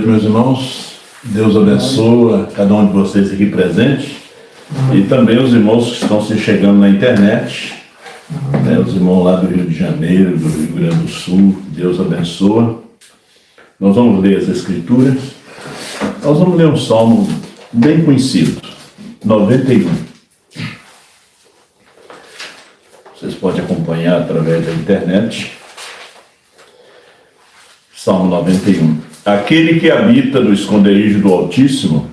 Meus irmãos, Deus abençoa cada um de vocês aqui presente e também os irmãos que estão se chegando na internet, os irmãos lá do Rio de Janeiro, do Rio Grande do Sul. Deus abençoa. Nós vamos ler as Escrituras. Nós vamos ler um salmo bem conhecido, 91. Vocês podem acompanhar através da internet. Salmo 91. Aquele que habita no esconderijo do Altíssimo,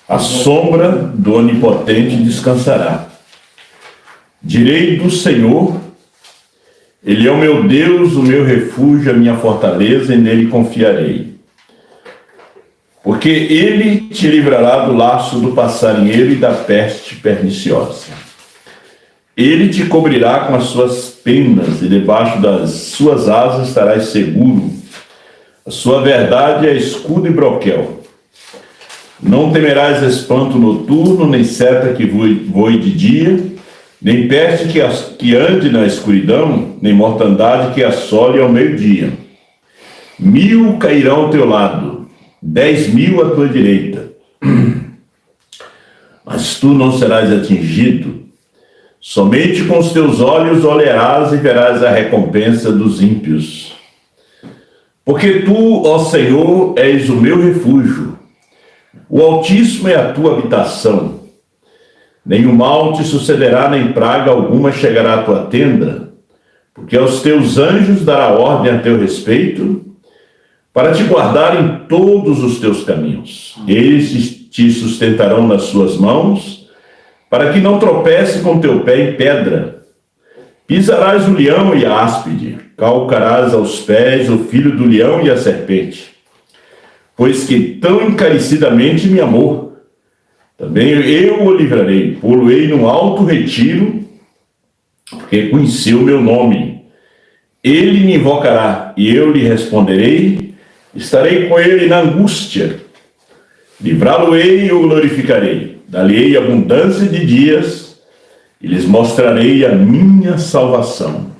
à sombra do Onipotente descansará. Direi do Senhor, Ele é o meu Deus, o meu refúgio, a minha fortaleza, e nele confiarei. Porque Ele te livrará do laço do passarinheiro e da peste perniciosa. Ele te cobrirá com as suas penas, e debaixo das suas asas estarás seguro. A sua verdade é escudo e broquel. Não temerás espanto noturno, nem seta que voe de dia, nem peste que ande na escuridão, nem mortandade que assole ao meio-dia. 1000 cairão ao teu lado, 10.000 à tua direita, mas tu não serás atingido. Somente com os teus olhos olharás e verás a recompensa dos ímpios. Porque tu, ó Senhor, és o meu refúgio, o Altíssimo é a tua habitação. Nenhum mal te sucederá, nem praga alguma chegará à tua tenda, porque aos teus anjos dará ordem a teu respeito, para te guardar em todos os teus caminhos. Eles te sustentarão nas suas mãos, para que não tropece com teu pé em pedra. Pisarás o leão e a áspide, calcarás aos pés o filho do leão e a serpente. Pois que tão encarecidamente me amou, também eu o livrarei, pô-lo-ei num alto retiro, porque conheceu o meu nome. Ele me invocará, e eu lhe responderei, estarei com ele na angústia. Livrá-lo-ei e o glorificarei, dar-lhe-ei abundância de dias, e lhes mostrarei a minha salvação.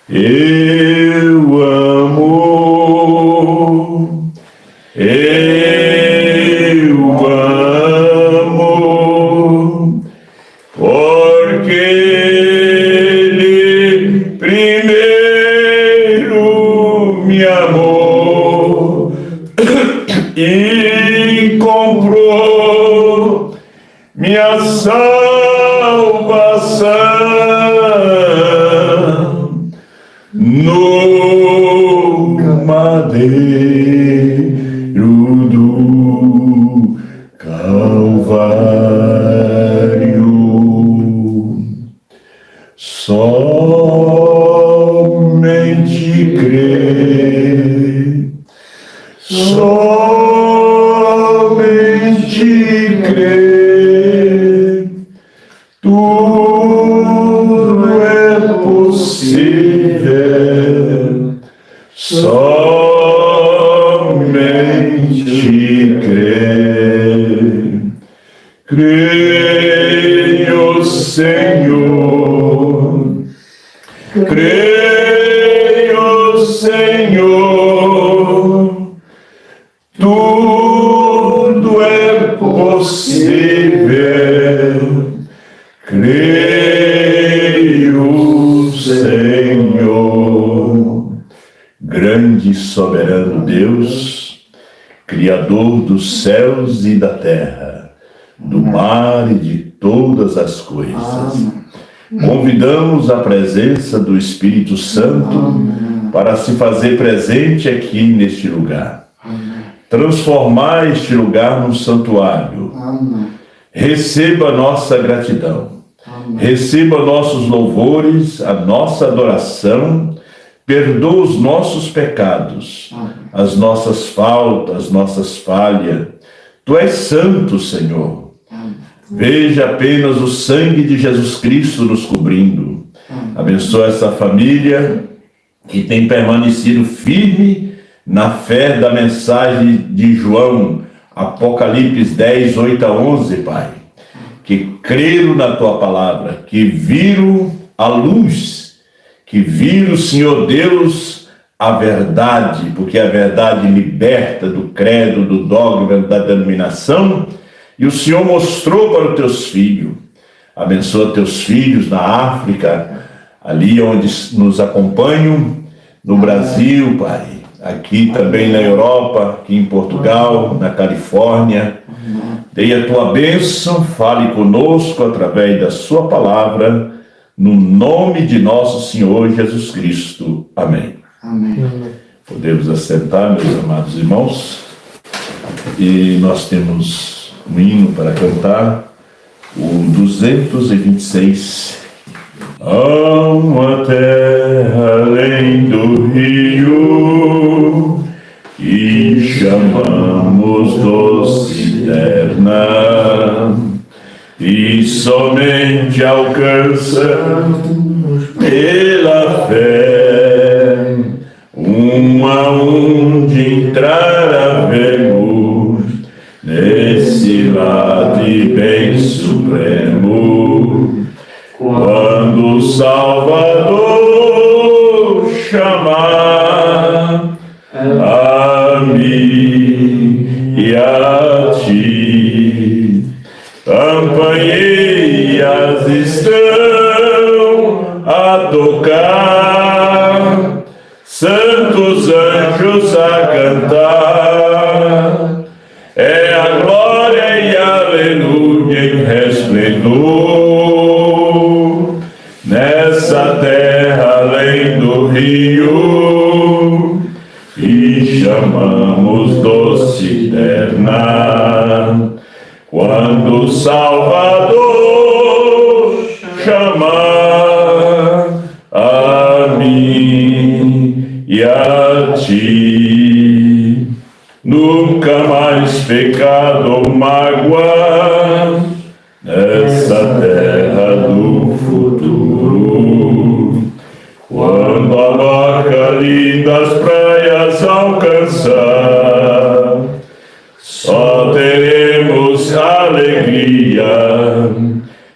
Eu amo, porque Ele primeiro me amou e comprou minha salvação no madeiro do Calvário. Somente crer, somente crer, tudo é possível, somente crer. Creio, Senhor, creio, Senhor, tudo é possível. Creio, Senhor. Grande e soberano Deus, Criador dos céus e da terra, do mar e de todas as coisas. Convidamos a presença do Espírito Santo para se fazer presente aqui neste lugar. Transformar este lugar num santuário. Receba a nossa gratidão. Receba nossos louvores, a nossa adoração. Perdoa os nossos pecados, as nossas faltas, as nossas falhas. Tu és santo, Senhor. Veja apenas o sangue de Jesus Cristo nos cobrindo. Abençoa essa família que tem permanecido firme na fé da mensagem de João, Apocalipse 10, 8 a 11, Pai. Que creram na Tua palavra, que viram a luz, que viram, Senhor Deus, a verdade, porque a verdade liberta do credo, do dogma, da denominação, e o Senhor mostrou para os teus filhos. Abençoa teus filhos na África, ali onde nos acompanham, no Brasil, Pai, aqui também na Europa, aqui em Portugal, na Califórnia. Dê a tua bênção, fale conosco através da sua palavra, no nome de nosso Senhor Jesus Cristo. Amém. Amém. Podemos assentar, meus amados irmãos, e nós temos um hino para cantar, o 226. Há uma terra além do rio, que chamamos doce eterna, e somente alcançamos pela fé, aonde entrar havemos nesse lar de bem supremo, quando o Salvador chamar a mim e a ti. Campainhas estão a tocar, santos anjos a cantar, é a glória e aleluia em resplendor, nessa terra além do rio, e chamamos doce eterna. Quando o Salvador chamar a mim e a ti, nunca mais pecado ou mágoa nessa terra do futuro. Quando a barca lindas praias alcançar, só teremos alegria,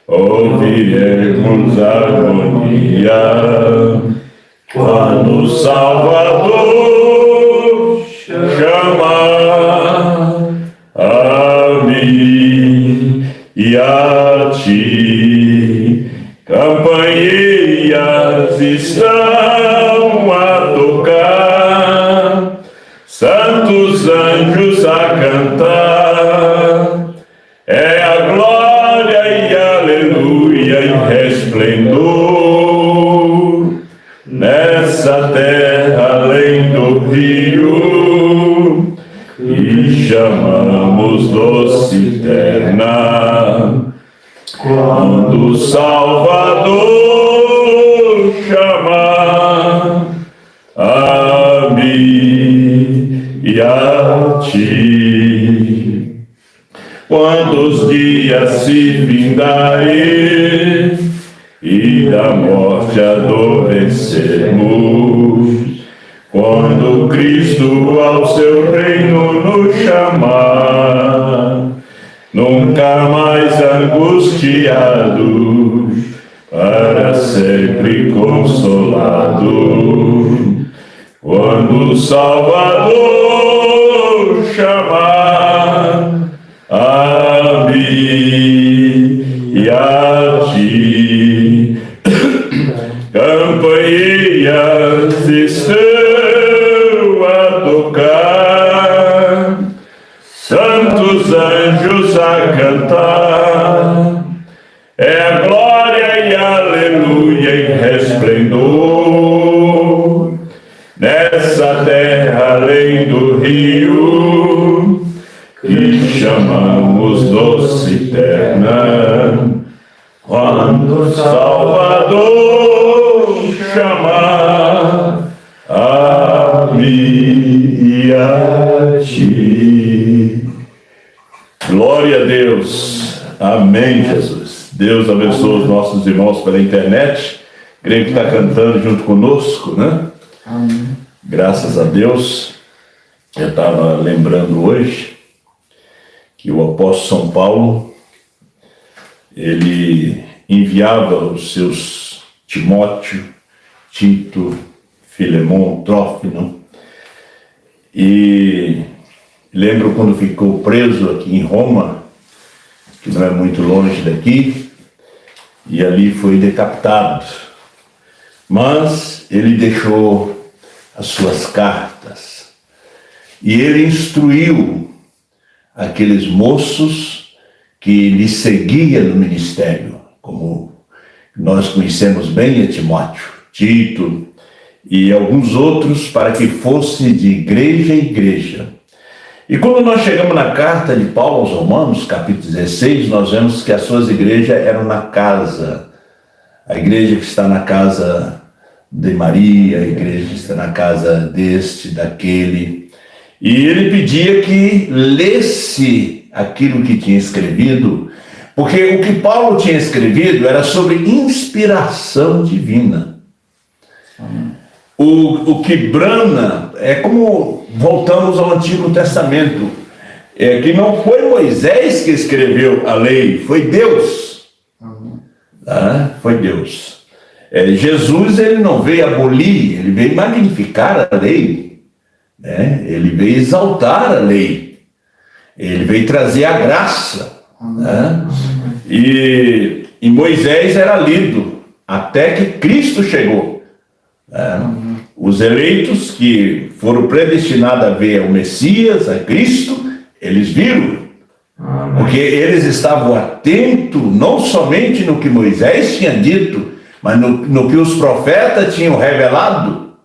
ouviremos harmonia, quando o Salvador chamar a mim e a ti. Campainhas estão a tocar, santos anjos a cantar, é a glória e aleluia em resplendor, nessa terra além do rio, e chamamos doce eterna. Quando o Salvador chamar a mim e a ti, quando os dias se findarem e da morte a dor vencermos, quando Cristo ao seu reino nos chamar, nunca mais angustiados, para sempre consolados, quando o Salvador chamar a mim e a ti. Campainhas estão a tocar, santos anjos a cantar, é a glória e aleluia em resplendor, nessa terra além do rio, que chamamos doce eterna. Quando o Salvador chamar a mim e a ti. Glória a Deus. Amém, Jesus. Deus abençoe os nossos irmãos pela internet. Creio que está cantando junto conosco, né? Amém. Graças a Deus. Eu estava lembrando hoje que o apóstolo São Paulo, ele enviava os seus Timóteo, Tito, Filemon, Trófimo. E lembro quando ficou preso aqui em Roma, que não é muito longe daqui, e ali foi decapitado. Mas ele deixou as suas cartas e ele instruiu aqueles moços que lhe seguiam no ministério, como nós conhecemos bem a Timóteo, Tito e alguns outros, para que fosse de igreja em igreja. E quando nós chegamos na carta de Paulo aos Romanos, capítulo 16, nós vemos que as suas igrejas eram na casa. A igreja que está na casa de Maria, a igreja que está na casa deste, daquele. E ele pedia que lesse aquilo que tinha escrevido, porque o que Paulo tinha escrevido era sobre inspiração divina. O que brana é como voltamos ao Antigo Testamento, que não foi Moisés que escreveu a lei, foi Deus. Foi Deus. Jesus, ele não veio abolir, ele veio magnificar a lei, né? Ele veio exaltar a lei, ele veio trazer a graça, né? E Moisés era lido até que Cristo chegou, né? Os eleitos que foram predestinados a ver o Messias, a Cristo, eles viram, porque eles estavam atentos não somente no que Moisés tinha dito, mas no que os profetas tinham revelado.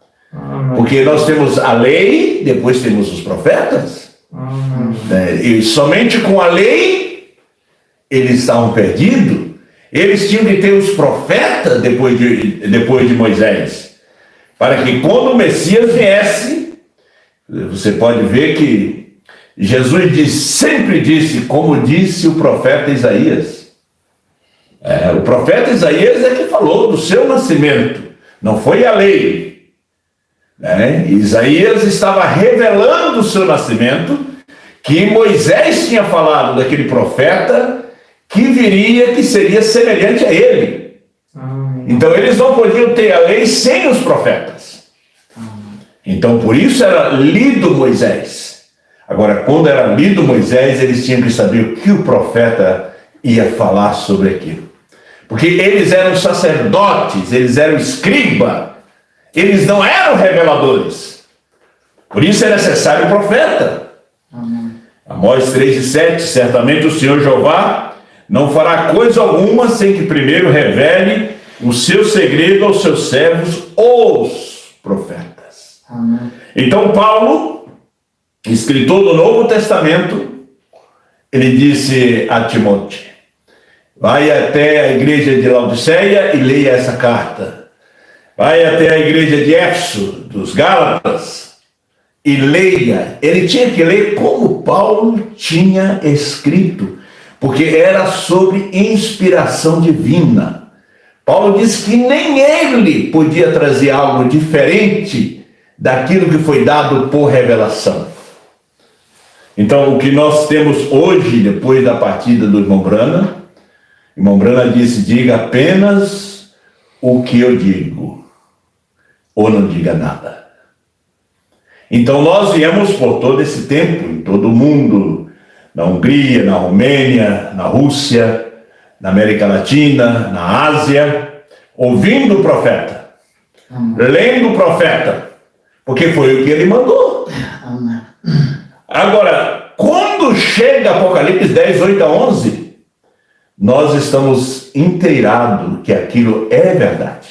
Porque nós temos a lei, depois temos os profetas. E somente com a lei eles estavam perdidos. Eles tinham que ter os profetas depois de Moisés, para que quando o Messias viesse, você pode ver que Jesus sempre disse, como disse o profeta Isaías. O profeta Isaías é que falou do seu nascimento, não foi a lei. Isaías estava revelando o seu nascimento, que Moisés tinha falado daquele profeta que viria, que seria semelhante a ele. Então eles não podiam ter a lei sem os profetas. Então por isso era lido Moisés. Agora, quando era lido Moisés, eles tinham que saber o que o profeta ia falar sobre aquilo. Porque eles eram sacerdotes, eles eram escribas, eles não eram reveladores. Por isso é necessário o profeta. Amós 3:7, certamente o Senhor Jeová não fará coisa alguma sem que primeiro revele o seu segredo aos seus servos, os profetas. Então Paulo, escritor do Novo Testamento, ele disse a Timóteo: vai até a igreja de Laodiceia e leia essa carta. Vai até a igreja de Éfeso, dos Gálatas, e leia. Ele tinha que ler como Paulo tinha escrito, porque era sobre inspiração divina. Paulo disse que nem ele podia trazer algo diferente daquilo que foi dado por revelação. Então, o que nós temos hoje, depois da partida do irmão Brana disse: diga apenas o que eu digo, ou não diga nada. Então, nós viemos por todo esse tempo, em todo o mundo, na Hungria, na Romênia, na Rússia, na América Latina, na Ásia, ouvindo o profeta, lendo o profeta, porque foi o que ele mandou. Agora, quando chega Apocalipse 10, 8 a 11, nós estamos inteirados que aquilo é verdade.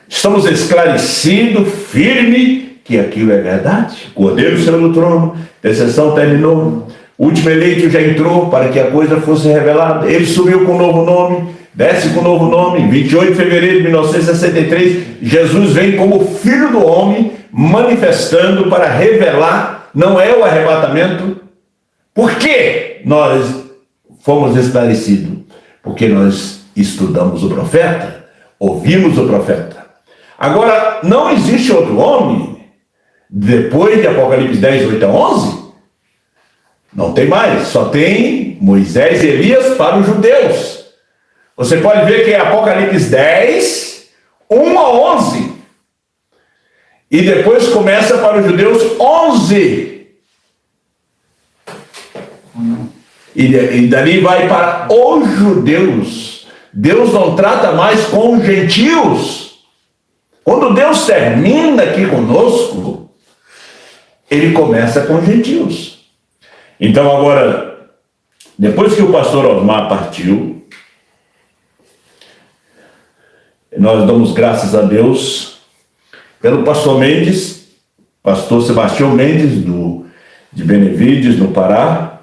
Estamos esclarecidos, firme, que aquilo é verdade. O Cordeiro saiu do trono, a intercessão terminou, o último eleito já entrou para que a coisa fosse revelada. Ele subiu com um novo nome, desce com um novo nome. 28 de fevereiro de 1963, Jesus vem como Filho do Homem, manifestando para revelar. Não é o arrebatamento. Por que nós fomos esclarecidos? Porque nós estudamos o profeta, ouvimos o profeta. Agora, não existe outro homem, depois de Apocalipse 10, 8 a 11, não tem mais, só tem Moisés e Elias para os judeus. Você pode ver que em Apocalipse 10, 1 a 11, E depois começa para os judeus 11. E dali vai para os judeus. Deus não trata mais com os gentios. Quando Deus termina aqui conosco, ele começa com os gentios. Então agora, depois que o pastor Osmar partiu, nós damos graças a Deus pelo pastor Mendes, pastor Sebastião Mendes, de Benevides, no Pará,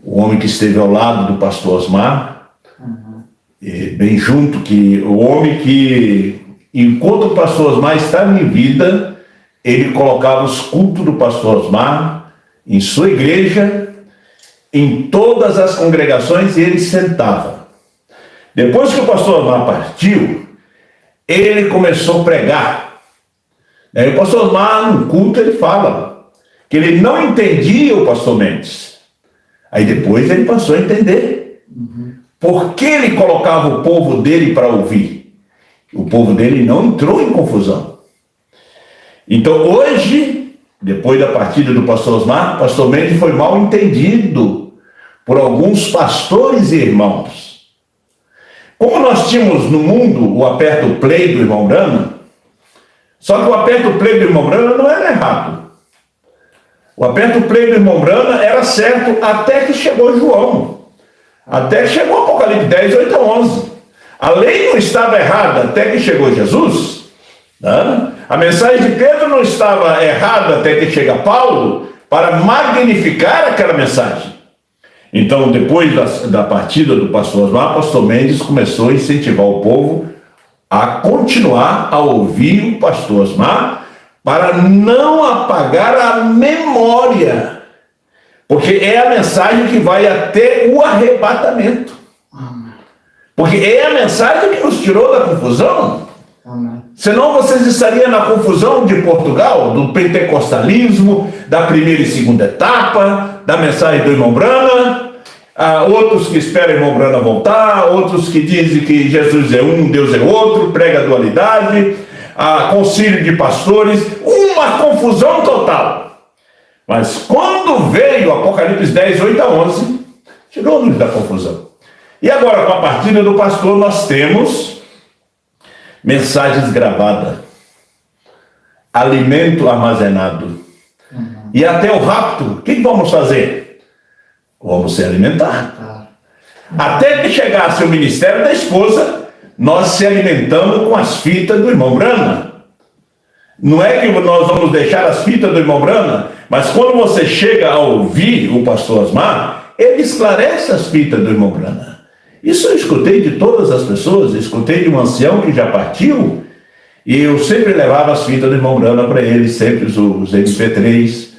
o homem que esteve ao lado do pastor Osmar, bem junto, o homem que, enquanto o pastor Osmar estava em vida, ele colocava os cultos do pastor Osmar em sua igreja, em todas as congregações, e ele sentava. Depois que o pastor Osmar partiu, ele começou a pregar. O pastor Osmar, no culto, ele fala que ele não entendia o pastor Mendes. Aí depois ele passou a entender. Por que ele colocava o povo dele para ouvir? O povo dele não entrou em confusão. Então hoje, depois da partida do pastor Osmar, o pastor Mendes foi mal entendido por alguns pastores e irmãos. Como nós tínhamos no mundo o aperto play do irmão Brana, só que o aperto play do irmão Brana não era errado. O aperto play do irmão Brana era certo até que chegou João. Até que chegou Apocalipse 10, 8 a 11. A lei não estava errada até que chegou Jesus. Né? A mensagem de Pedro não estava errada até que chega Paulo para magnificar aquela mensagem. Então, depois da partida do pastor Osmar, o pastor Mendes começou a incentivar o povo a continuar a ouvir o pastor Osmar para não apagar a memória, porque é a mensagem que vai até o arrebatamento, porque é a mensagem que nos tirou da confusão. Senão vocês estariam na confusão de Portugal, do pentecostalismo, da primeira e segunda etapa, da mensagem do irmão Brana, outros que esperam o irmão Brana voltar, outros que dizem que Jesus é um, Deus é outro, prega a dualidade, concílio de pastores, uma confusão total. Mas quando veio Apocalipse 10, 8 a 11, tirou-nos da confusão. E agora, com a partida do pastor, nós temos mensagens gravadas, alimento armazenado, e até o rapto. O que vamos fazer? Vamos se alimentar. Até que chegasse o ministério da esposa, nós se alimentamos com as fitas do irmão Brana. Não é que nós vamos deixar as fitas do irmão Brana, mas quando você chega a ouvir o pastor Osmar, ele esclarece as fitas do irmão Brana. Isso eu escutei de todas as pessoas, escutei de um ancião que já partiu, e eu sempre levava as fitas do irmão Brana para ele, sempre os MP3,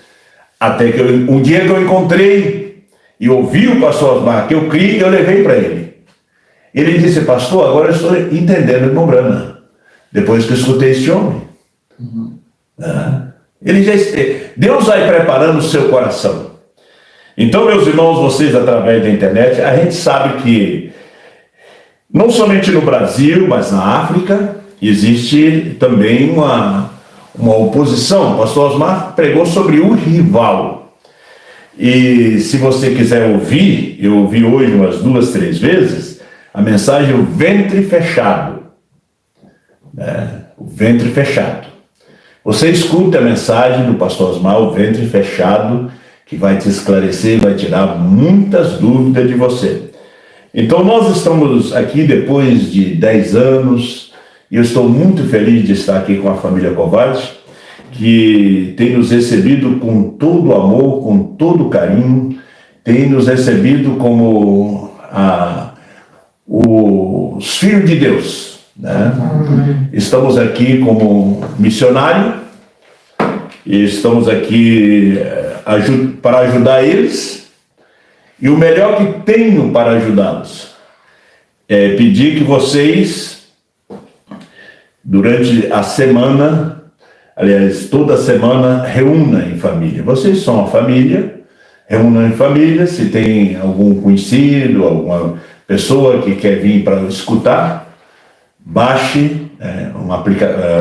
até que um dia que eu encontrei e ouvi o pastor Osmar, que eu criei, eu levei para ele. Ele disse: pastor, agora eu estou entendendo o irmão Brana, depois que eu escutei esse homem. Deus vai preparando o seu coração. Então, meus irmãos, vocês através da internet, a gente sabe que não somente no Brasil, mas na África, existe também uma oposição. O pastor Osmar pregou sobre o rival. E se você quiser ouvir, eu ouvi hoje umas 2, 3 vezes, a mensagem O Ventre Fechado. O Ventre Fechado. Você escuta a mensagem do pastor Osmar, O Ventre Fechado, que vai te esclarecer, vai tirar muitas dúvidas de você. Então nós estamos aqui depois de 10 anos, e eu estou muito feliz de estar aqui com a família Kovács, que tem nos recebido com todo amor, com todo carinho, tem nos recebido como os filhos de Deus, né? Estamos aqui como missionário, e estamos aqui para ajudar eles, e o melhor que tenho para ajudá-los é pedir que vocês, durante a semana, aliás, toda semana, reúna em família. Vocês são uma família, reúna em família. Se tem algum conhecido, alguma pessoa que quer vir para escutar, baixe,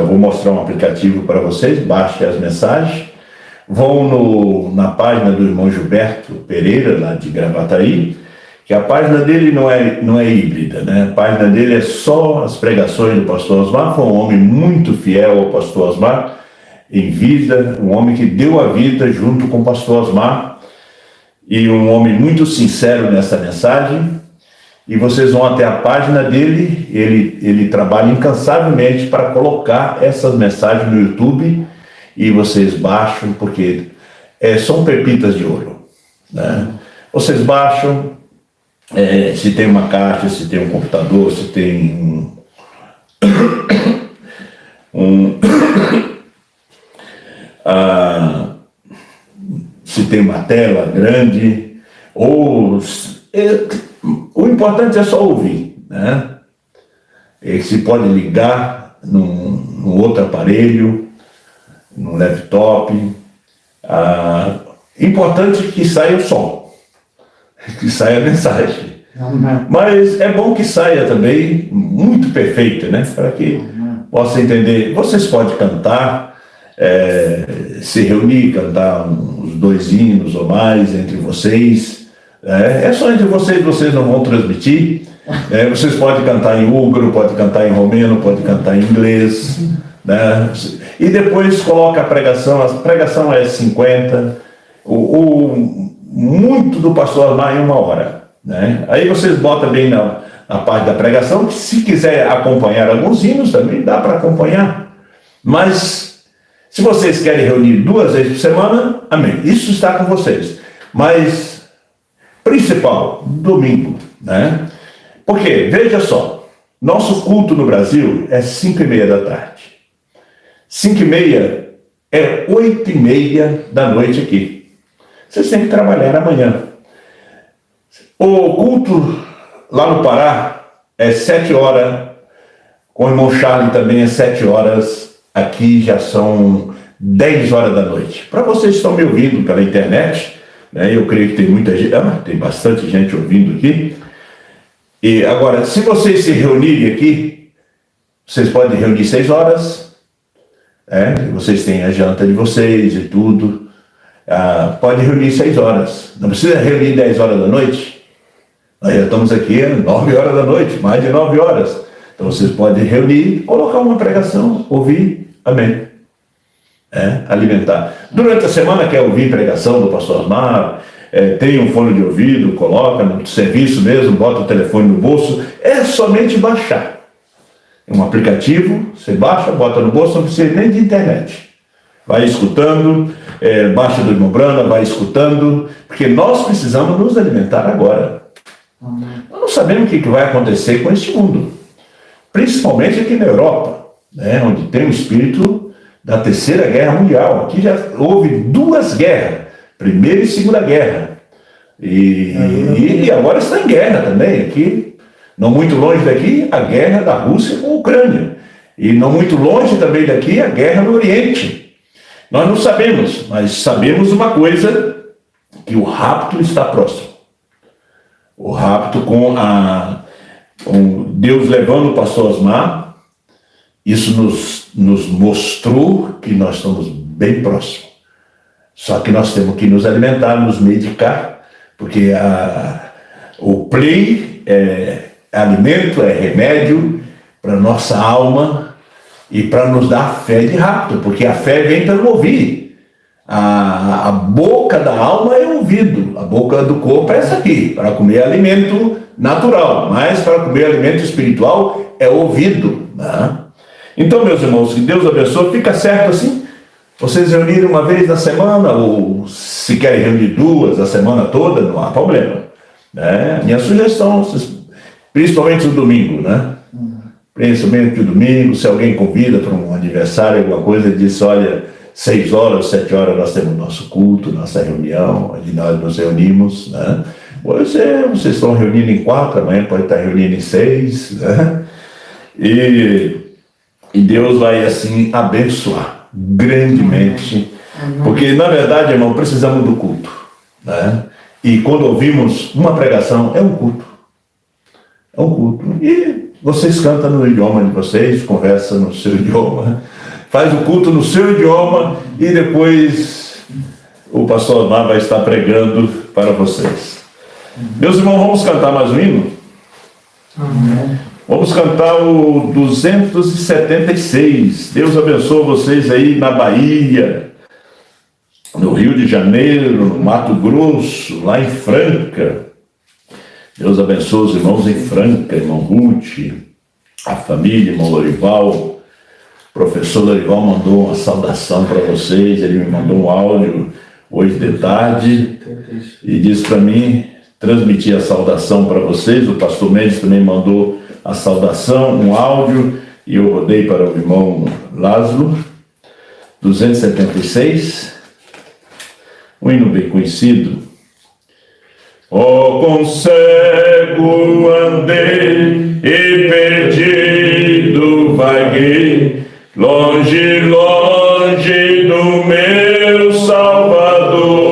vou mostrar um aplicativo para vocês, baixe as mensagens, vão na página do irmão Gilberto Pereira, lá de Gravataí, que a página dele não é híbrida, né? A página dele é só as pregações do pastor Osmar. Foi um homem muito fiel ao pastor Osmar em vida, um homem que deu a vida junto com o pastor Osmar, e um homem muito sincero nessa mensagem. E vocês vão até a página dele, ele trabalha incansavelmente para colocar essas mensagens no YouTube, e vocês baixam, porque são pepitas de ouro, né? Vocês baixam, se tem uma caixa, se tem um computador, se tem se tem uma tela grande, ou o importante é só ouvir, né? Se pode ligar num outro aparelho, num laptop. Importante que saia o som, que saia a mensagem. Mas é bom que saia também muito perfeita, né? Para que possa entender. Vocês podem cantar, se reunir, cantar uns 2 hinos ou mais entre vocês. É só entre vocês não vão transmitir. Vocês podem cantar em húngaro, podem cantar em romeno, podem cantar em inglês, né? E depois coloca a pregação é 50, muito do pastor Osmar em 1 hora, né? Aí vocês botam bem na parte da pregação, que se quiser acompanhar alguns hinos também dá para acompanhar. Mas se vocês querem reunir 2 vezes por semana, amém, isso está com vocês. Mas principal, domingo, né? Porque, veja só, nosso culto no Brasil é 5:30 da tarde. 5:30 é 8:30 da noite aqui. Vocês têm que trabalhar amanhã. O culto lá no Pará é 7 horas, com o irmão Charlie também é 7 horas, aqui já são 10 horas da noite. Para vocês que estão me ouvindo pela internet, né, eu creio que tem muita gente, tem bastante gente ouvindo aqui. E agora, se vocês se reunirem aqui, vocês podem reunir 6 horas, vocês têm a janta de vocês e tudo, pode reunir 6 horas, não precisa reunir 10 horas da noite. Nós já estamos aqui 9 horas da noite, mais de 9 horas. Então vocês podem reunir, colocar uma pregação, ouvir, amém. Alimentar. Durante a semana quer ouvir pregação do pastor Osmar, tem um fone de ouvido, coloca no serviço mesmo, bota o telefone no bolso, é somente baixar. É um aplicativo, você baixa, bota no bolso, não precisa nem de internet. Vai escutando, baixa do irmão Brana, vai escutando, porque nós precisamos nos alimentar agora. Nós não sabemos o que vai acontecer com este mundo, principalmente aqui na Europa, né, onde tem o espírito da Terceira Guerra Mundial. Aqui já houve 2 guerras, Primeira e Segunda Guerra, e agora está em guerra também, aqui, não muito longe daqui, a guerra da Rússia com a Ucrânia, e não muito longe também daqui, a guerra no Oriente. Nós não sabemos, mas sabemos uma coisa, que o rapto está próximo. O rapto com Deus levando o pastor Osmar, isso nos mostrou que nós estamos bem próximos. Só que nós temos que nos alimentar, nos medicar, porque o play é alimento, é remédio para a nossa alma e para nos dar fé de rapto, porque a fé vem pelo ouvir. A boca da alma é o ouvido, a boca do corpo é essa aqui, para comer alimento natural, mas para comer alimento espiritual é ouvido, né? Então, meus irmãos, que Deus abençoe, fica certo assim, vocês reunirem uma vez na semana, ou se querem reunir 2 a semana toda, não há problema, né? Minha sugestão, principalmente no domingo, né? Principalmente no domingo, se alguém convida para um aniversário, alguma coisa, diz, olha, 6 horas, 7 horas nós temos nosso culto, nossa reunião, onde nós nos reunimos, né? Hoje vocês estão reunindo em 4, amanhã pode estar reunindo em 6, né? E Deus vai assim abençoar grandemente, porque na verdade, irmão, precisamos do culto, né? E quando ouvimos uma pregação, é um culto, e vocês cantam no idioma de vocês, conversam no seu idioma, faz o culto no seu idioma e depois o pastor Osmar vai estar pregando para vocês. Meus irmãos, vamos cantar mais um hino? Amém. Vamos cantar o 276. Deus abençoe vocês aí na Bahia, no Rio de Janeiro, no Mato Grosso, lá em Franca. Deus abençoe os irmãos em Franca, irmão Ruth, a família, irmão Lorival. O professor Lorival mandou uma saudação para vocês, ele me mandou um áudio hoje de tarde e disse para mim transmitir a saudação para vocês. O pastor Mendes também mandou a saudação, um áudio, e eu rodei para o irmão Lázaro. 276, um hino bem conhecido. Oh, com cego andei e perdido vaguei, longe, longe do meu Salvador,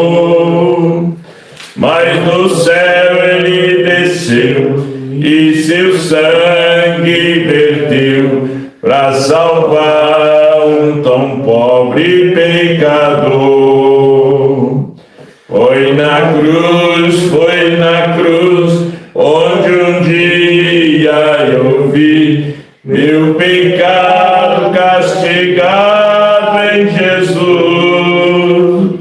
mas do céu ele desceu e seu sangue verteu para salvar um tão pobre pecador. Foi na cruz, onde um dia eu vi meu pecado castigado em Jesus.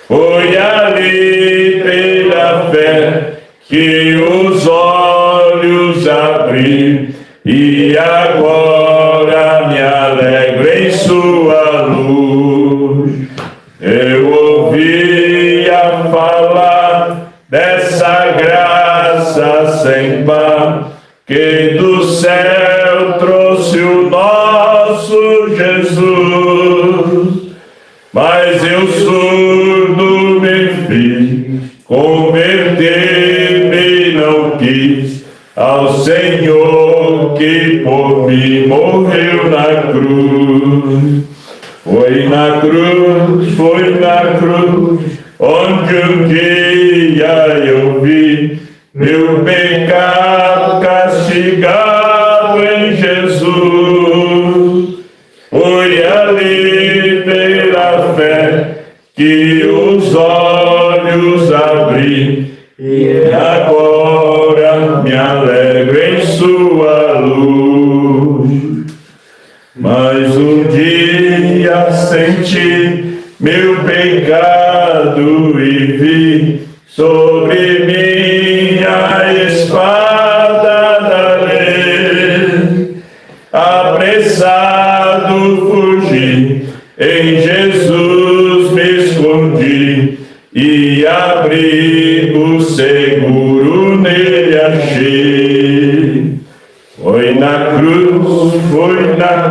Foi ali pela fé que os olhos abri e agora me alegro em sua luz. Eu ouvia falar dessa graça sem par que do céu trouxe o nosso Jesus, mas eu surdo me fiz, converter-me não quis ao Senhor que por mim morreu na cruz. Foi na cruz, onde um dia eu vi meu pecado castigado em Jesus. Foi ali pela fé que os olhos abri e agora me alegro em sua luz. Mas um dia senti meu pecado e vi sobre mim a espada da lei. Apressado fugi, em Jesus me escondi e abrigo seguro nele achei. Foi na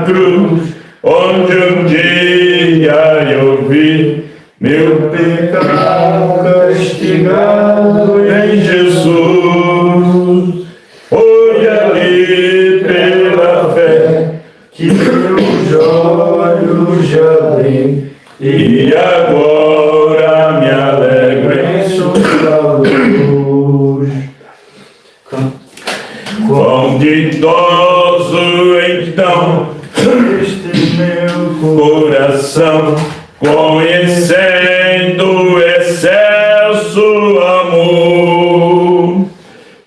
cruz, onde um dia eu vi meu pecado castigado em Jesus. Foi ali pela fé que meus olhos abri e agora me alegro em sua luz. Quão ditoso então este meu coração, conhecendo o excelso amor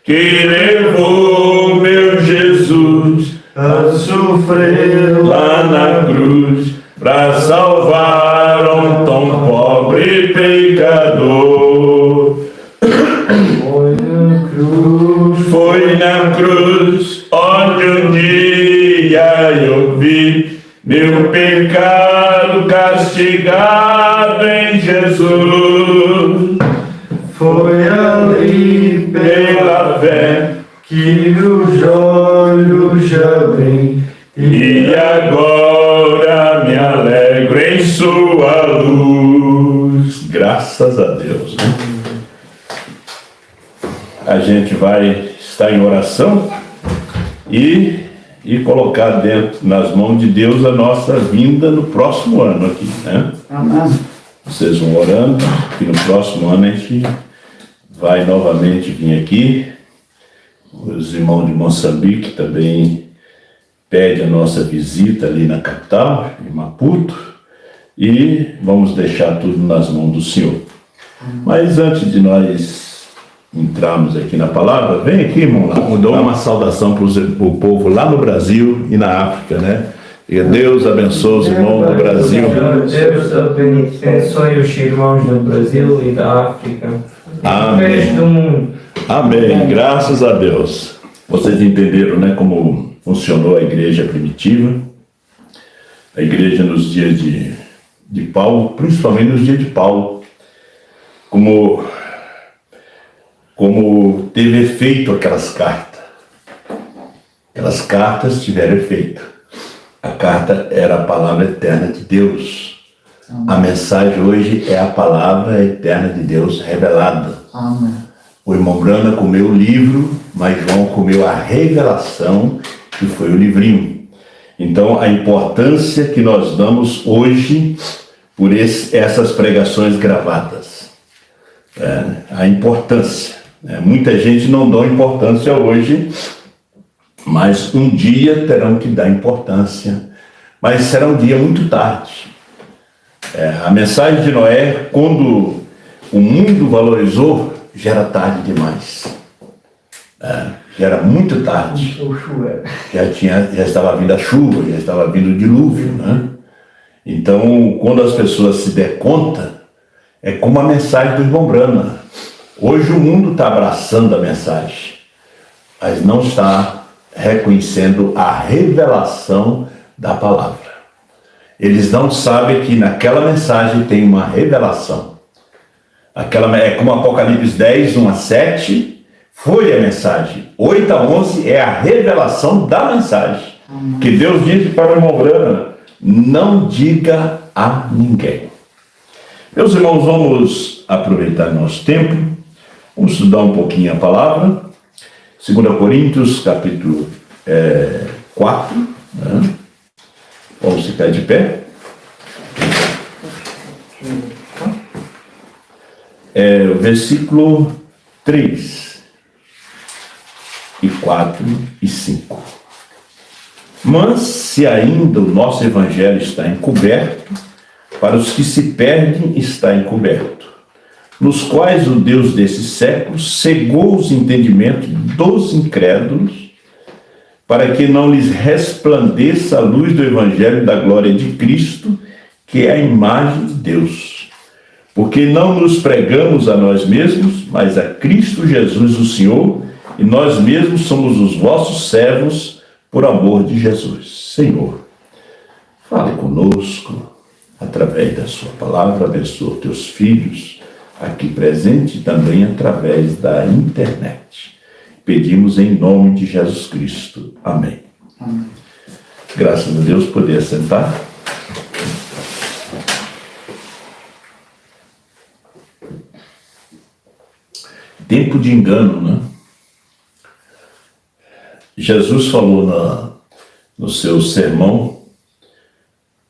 que levou meu Jesus a sofrer lá na cruz para salvar um tão pobre pecador. Foi na cruz, onde um dia eu vi meu pecado castigado em Jesus. Foi ali pela fé que os olhos abri e agora me alegro em sua luz. Graças a Deus, né? A gente vai estar em oração e colocar dentro, nas mãos de Deus, a nossa vinda no próximo ano aqui, né? Amém. Vocês vão orando, que no próximo ano a gente vai novamente vir aqui Os irmãos de Moçambique também pedem a nossa visita ali na capital, em Maputo, e vamos deixar tudo nas mãos do Senhor. Mas antes de nós entrarmos aqui na palavra, vem aqui, irmão, lá, dou uma saudação para o povo lá no Brasil e na África, né? E Deus abençoe os irmãos do Brasil. Deus abençoe os irmãos do Brasil e da África. Amém. Do mundo. Amém. Graças a Deus. Vocês entenderam, né, como funcionou a igreja primitiva? A igreja nos dias de Paulo, principalmente nos dias de Paulo, como teve efeito aquelas cartas. Aquelas cartas tiveram efeito. A carta era a palavra eterna de Deus. A mensagem hoje é a palavra eterna de Deus revelada. Amém. O irmão Brana comeu o livro, mas João comeu a revelação, que foi o livrinho. Então, a importância que nós damos hoje por essas pregações gravadas. A importância. Muita gente não dá importância hoje, mas um dia terão que dar importância. Mas será um dia muito tarde. A mensagem de Noé, quando o mundo valorizou, já era tarde demais. Já era muito tarde. Já estava vindo a chuva, já estava vindo o dilúvio, né? Então, quando as pessoas se der conta, é como a mensagem do irmão Brana. Hoje o mundo está abraçando a mensagem, mas não está reconhecendo a revelação da palavra. Eles não sabem que naquela mensagem tem uma revelação. É como Apocalipse 10, 1 a 7, foi a mensagem. 8 a 11 é a revelação da mensagem. Que Deus disse para o irmão Brana: não diga a ninguém. Meus irmãos, vamos aproveitar nosso tempo, vamos estudar um pouquinho a palavra. 2 Coríntios, capítulo 4, né? Vamos ficar de pé. Versículo 3 e 4 e 5. Mas se ainda o nosso evangelho está encoberto, para os que se perdem está encoberto, nos quais o Deus desse século cegou os entendimentos dos incrédulos, para que não lhes resplandeça a luz do evangelho da glória de Cristo, que é a imagem de Deus. Porque não nos pregamos a nós mesmos, mas a Cristo Jesus o Senhor, e nós mesmos somos os vossos servos por amor de Jesus. Senhor, fale conosco através da sua palavra, abençoa teus filhos aqui presentes e também através da internet. Pedimos em nome de Jesus Cristo. Amém. Amém. Graças a Deus, poder sentar. Tempo de engano, né? Jesus falou no seu sermão,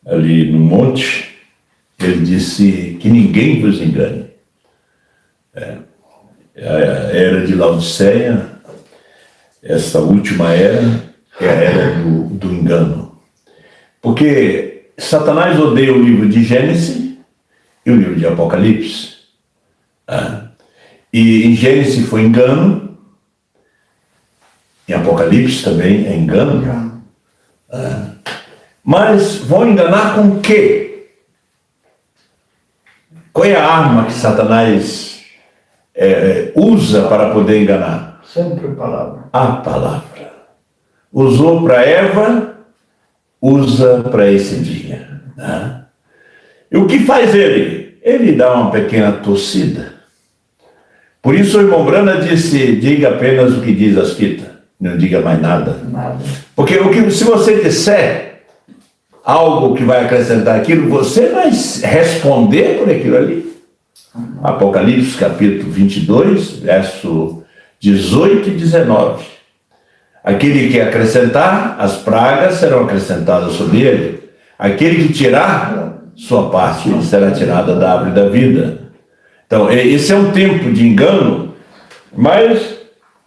ali no monte, ele disse que ninguém vos engane. A era de Laodiceia, essa última era, é a era do engano. Porque Satanás odeia o livro de Gênesis e o livro de Apocalipse. E em Gênesis foi engano, em Apocalipse também é engano. Mas vão enganar com o quê? Qual é a arma que Satanás usa para poder enganar? Sempre palavra. A palavra. Usou para Eva, usa para esse dia. Né? E o que faz ele? Ele dá uma pequena torcida. Por isso o irmão Brana disse: diga apenas o que diz as fitas, não diga mais nada. Nada. Porque se você disser algo que vai acrescentar aquilo, você vai responder por aquilo ali. Apocalipse capítulo 22, verso 18 e 19. Aquele que acrescentar, as pragas serão acrescentadas sobre ele. Aquele que tirar, sua parte será tirada da árvore da vida. Então, esse é um tempo de engano, mas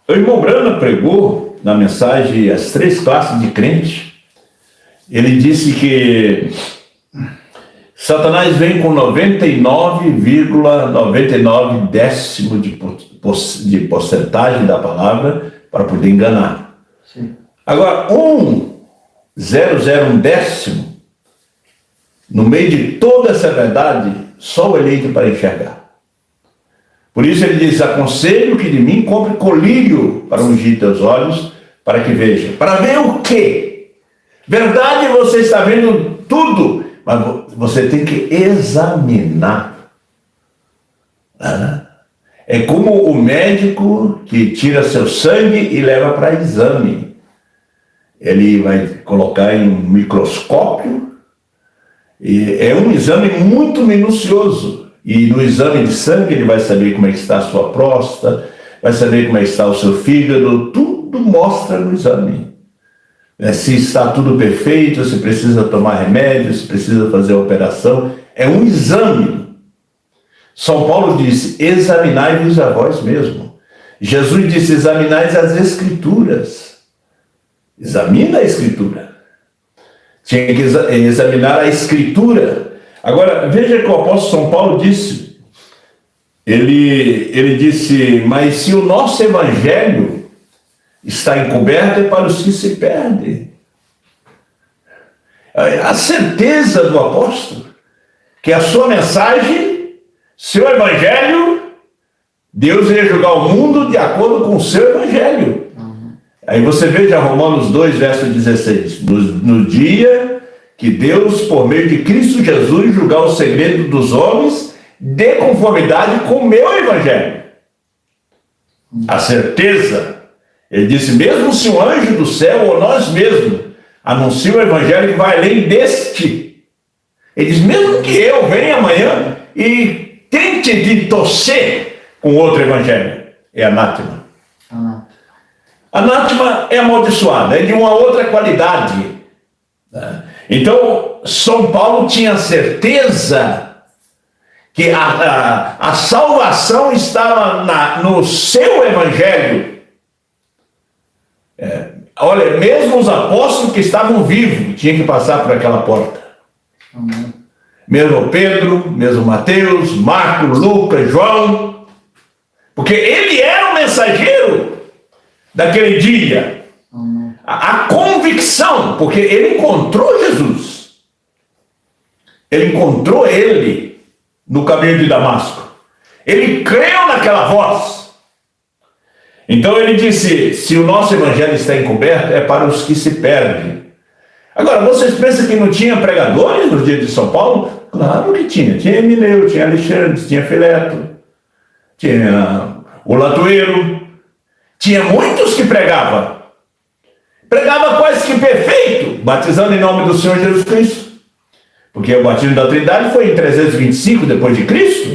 O irmão Branham pregou na mensagem As Três Classes de Crente. Ele disse que Satanás vem com 99,99 décimo de porcentagem da palavra para poder enganar. Sim. Agora, 0,01 décimo, no meio de toda essa verdade, só o eleito para enxergar. Por isso ele diz: aconselho que de mim compre colírio para ungir teus olhos, para que veja. Para ver o quê? Verdade, você está vendo tudo, mas você tem que examinar. É como o médico que tira seu sangue e leva para exame. Ele vai colocar em um microscópio, e é um exame muito minucioso. E no exame de sangue ele vai saber como é que está a sua próstata, vai saber como é que está o seu fígado, tudo mostra no exame. Se está tudo perfeito, se precisa tomar remédio, se precisa fazer operação, é um exame. São Paulo disse: examinai-vos a vós mesmo. Jesus disse: examinai as Escrituras. Examina a Escritura. Tinha que examinar a Escritura. Agora, veja que o apóstolo São Paulo disse. Ele disse: mas se o nosso evangelho está encoberto, é para os que se perdem. A certeza do apóstolo que a sua mensagem, seu evangelho, Deus ia julgar o mundo de acordo com o seu evangelho. Aí você veja Romanos 2, verso 16. No dia que Deus, por meio de Cristo Jesus, julgar o segredo dos homens de conformidade com o meu evangelho. A certeza. Ele disse: mesmo se um anjo do céu ou nós mesmos anunciam o evangelho que vai além deste. Ele diz: mesmo que eu venha amanhã e tente de torcer com outro evangelho, é anátema. Anátema é amaldiçoado, é de uma outra qualidade. Então, São Paulo tinha certeza que a salvação estava no seu evangelho. Olha, mesmo os apóstolos que estavam vivos tinham que passar por aquela porta. Mesmo Pedro, mesmo Mateus, Marcos, Lucas, João, porque ele era o mensageiro daquele dia. A convicção, porque ele encontrou Jesus. Ele encontrou ele no caminho de Damasco. Ele creu naquela voz. Então ele disse: se o nosso evangelho está encoberto, é para os que se perdem. Agora, vocês pensam que não tinha pregadores no dia de São Paulo? Claro que tinha. Tinha Emineu, tinha Alexandre, tinha Fileto, tinha o Latoeiro. Tinha muitos que pregavam. Pregava quase que perfeito, batizando em nome do Senhor Jesus Cristo. Porque o batismo da Trindade foi em 325 depois de Cristo.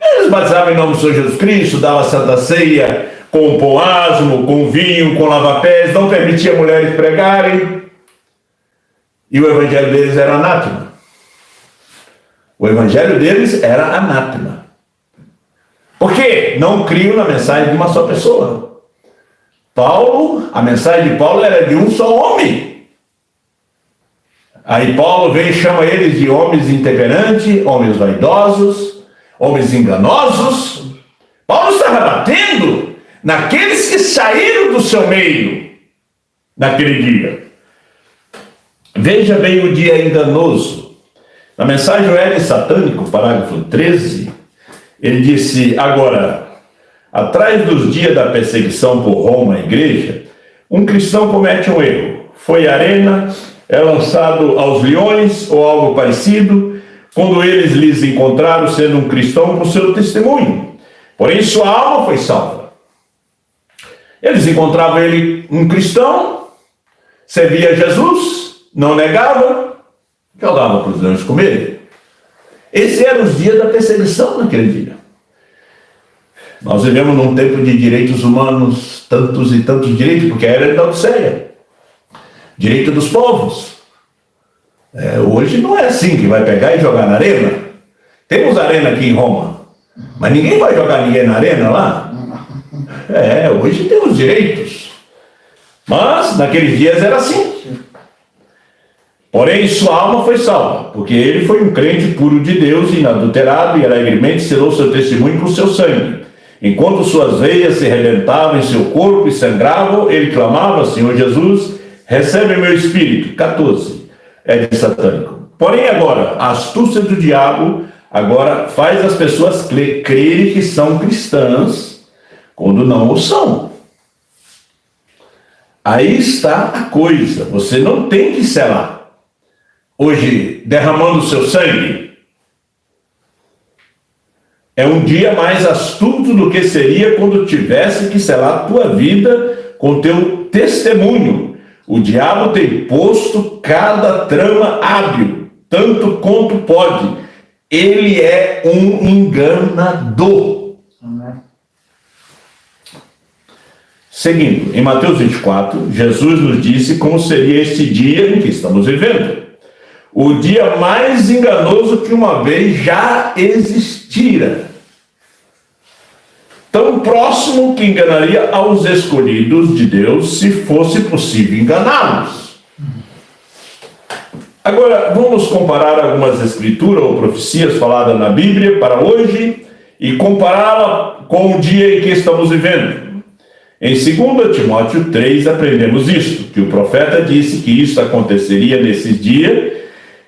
Eles batizavam em nome do Senhor Jesus Cristo, davam a Santa Ceia com pão asmo, com vinho, com lava-pés, não permitia mulheres pregarem. E o evangelho deles era anátema. O evangelho deles era anátema. Por quê? Não criam na mensagem de uma só pessoa. Paulo, a mensagem de Paulo era de um só homem. Aí Paulo vem e chama eles de homens intemperantes, homens vaidosos, homens enganosos. Paulo estava batendo naqueles que saíram do seu meio naquele dia. Veja bem o dia enganoso. Na mensagem do L Satânico, parágrafo 13, ele disse: agora, atrás dos dias da perseguição por Roma à igreja, um cristão comete um erro. Foi à arena, é lançado aos leões ou algo parecido, quando eles lhes encontraram sendo um cristão com seu testemunho. Porém, sua alma foi salva. Eles encontravam ele um cristão, servia a Jesus, não negava, jogava para os leões comerem. Esses eram os dias da perseguição naquele dia. Nós vivemos num tempo de direitos humanos, tantos e tantos direitos, porque era da Odisseia. Direito dos povos. Hoje não é assim que vai pegar e jogar na arena. Temos arena aqui em Roma, mas ninguém vai jogar ninguém na arena lá. Hoje tem os direitos. Mas, naqueles dias era assim. Porém, sua alma foi salva, porque ele foi um crente puro de Deus, inadulterado, e alegremente selou seu testemunho com seu sangue. Enquanto suas veias se rebentavam em seu corpo e sangravam, ele clamava: Senhor Jesus, recebe meu espírito. 14. É de satânico. Porém, agora, a astúcia do diabo agora faz as pessoas crerem que são cristãs, quando não o são. Aí está a coisa. Você não tem que selar. Hoje, derramando o seu sangue, é um dia mais astuto do que seria quando tivesse que selar a tua vida com teu testemunho. O diabo tem posto cada trama hábil, tanto quanto pode. Ele é um enganador. Amém. Seguindo, em Mateus 24, Jesus nos disse como seria este dia em que estamos vivendo. O dia mais enganoso que uma vez já existira. Tão próximo que enganaria aos escolhidos de Deus, se fosse possível enganá-los. Agora, vamos comparar algumas escrituras ou profecias faladas na Bíblia para hoje e compará-la com o dia em que estamos vivendo. Em 2 Timóteo 3, aprendemos isto, que o profeta disse que isso aconteceria nesses dias,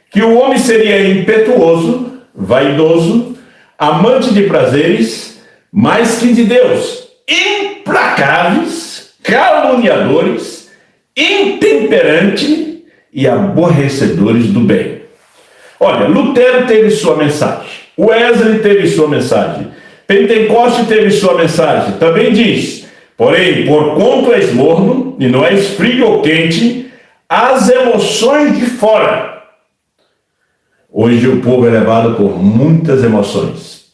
que o homem seria impetuoso, vaidoso, amante de prazeres, mais que de Deus, implacáveis, caluniadores, intemperantes e aborrecedores do bem. Olha, Lutero teve sua mensagem, Wesley teve sua mensagem, Pentecoste teve sua mensagem. Também diz: porém, porquanto és morno e não és frio ou quente, as emoções de fora. Hoje o povo é levado por muitas emoções.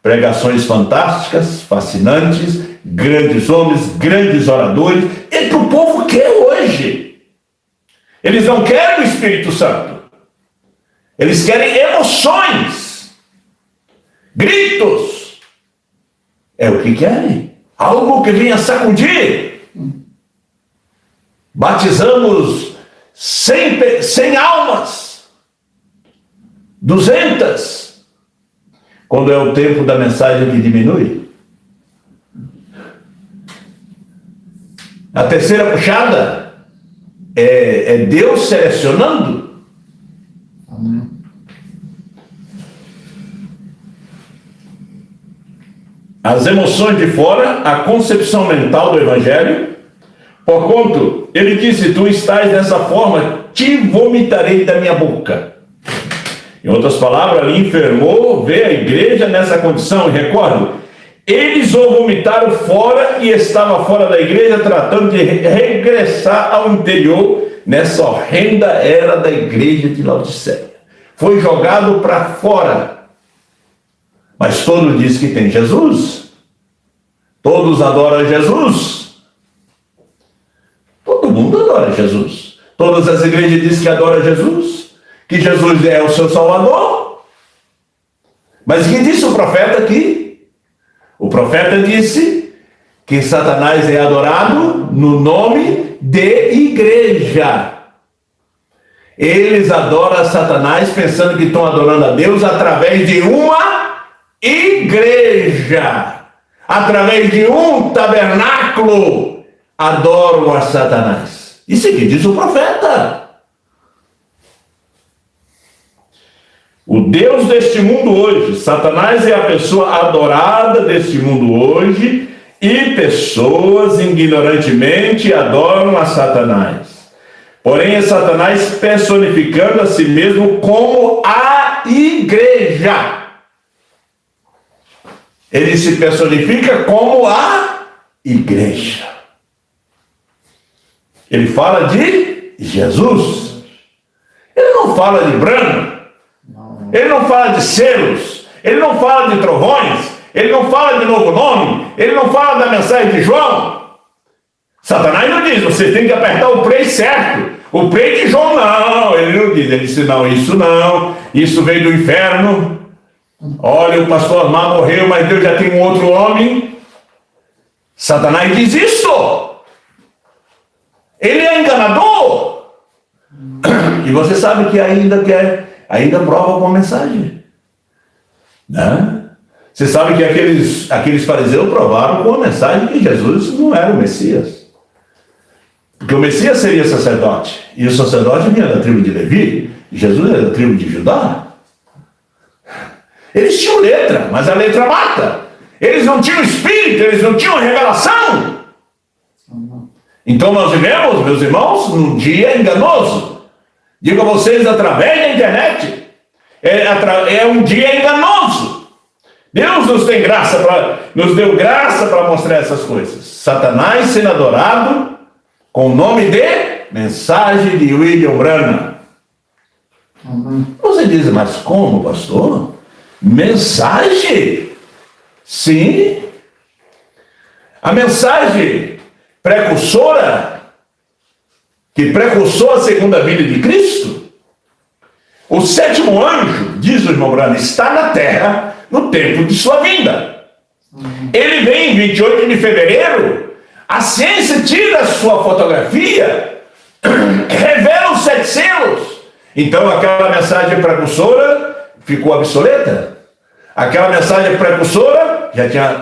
Pregações fantásticas, fascinantes, grandes homens, grandes oradores. É que o povo quer hoje. Eles não querem o Espírito Santo. Eles querem emoções, gritos. É o que querem. Algo que venha sacudir. Batizamos 100 almas. 200, quando é o tempo da mensagem que diminui. A terceira puxada é Deus selecionando. Amém. As emoções de fora, a concepção mental do Evangelho. Porquanto, ele disse: tu estás dessa forma, te vomitarei da minha boca. Em outras palavras, ele enfermou, vê a igreja nessa condição. E recordo, eles o vomitaram fora e estava fora da igreja, tratando de regressar ao interior nessa horrenda era da igreja de Laodiceia. Foi jogado para fora. Mas todos dizem que tem Jesus. Todos adoram Jesus. Todo mundo adora Jesus. Todas as igrejas dizem que adoram Jesus. Que Jesus é o seu Salvador. Mas o que disse o profeta aqui? O profeta disse que Satanás é adorado no nome de igreja. Eles adoram Satanás pensando que estão adorando a Deus através de uma igreja. Através de um tabernáculo. Adoram a Satanás. Isso aqui diz o profeta. O Deus deste mundo hoje, Satanás é a pessoa adorada deste mundo hoje, e pessoas ignorantemente adoram a Satanás. Porém, é Satanás personificando a si mesmo como a igreja. Ele se personifica como a igreja. Ele fala de Jesus. Ele não fala de Brahma. Ele não fala de selos, ele não fala de trovões, ele não fala de novo nome, ele não fala da mensagem de João. Satanás não diz: você tem que apertar o play certo, o play de João. Não, ele não diz. Ele disse: não, isso veio do inferno. Olha, o pastor Osmar morreu, mas Deus já tem um outro homem. Satanás diz isto. Ele é enganador. E você sabe que ainda prova com a mensagem. Né? Você sabe que aqueles fariseus provaram com a mensagem que Jesus não era o Messias. Porque o Messias seria sacerdote. E o sacerdote vinha da tribo de Levi. E Jesus era da tribo de Judá. Eles tinham letra, mas a letra mata. Eles não tinham espírito, eles não tinham revelação. Então nós vivemos, meus irmãos, num dia enganoso. Digo a vocês através da internet. É um dia enganoso. Deus nos deu graça para mostrar essas coisas. Satanás sendo adorado com o nome de Mensagem de William Branham. Você diz, mas como, pastor? Mensagem? Sim. A mensagem precursora, que precursou a segunda vinda de Cristo. O sétimo anjo, diz o irmão Branham, está na terra no tempo de sua vinda. Ele vem em 28 de fevereiro, a ciência tira a sua fotografia, revela os 7 selos. Então aquela mensagem precursora ficou obsoleta. Aquela mensagem precursora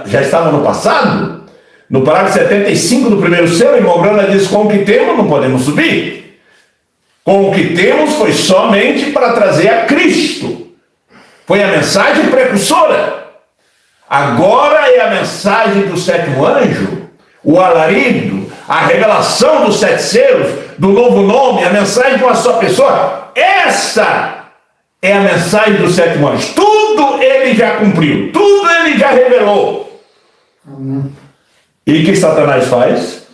já estava no passado. No parágrafo 75 do primeiro selo, o irmão Branham diz: com o que temos não podemos subir. Com o que temos foi somente para trazer a Cristo. Foi a mensagem precursora. Agora é a mensagem do sétimo anjo, o alarido, a revelação dos 7 selos, do novo nome, a mensagem de uma só pessoa. Essa é a mensagem do sétimo anjo. Tudo ele já cumpriu, tudo ele já revelou. E o que Satanás faz?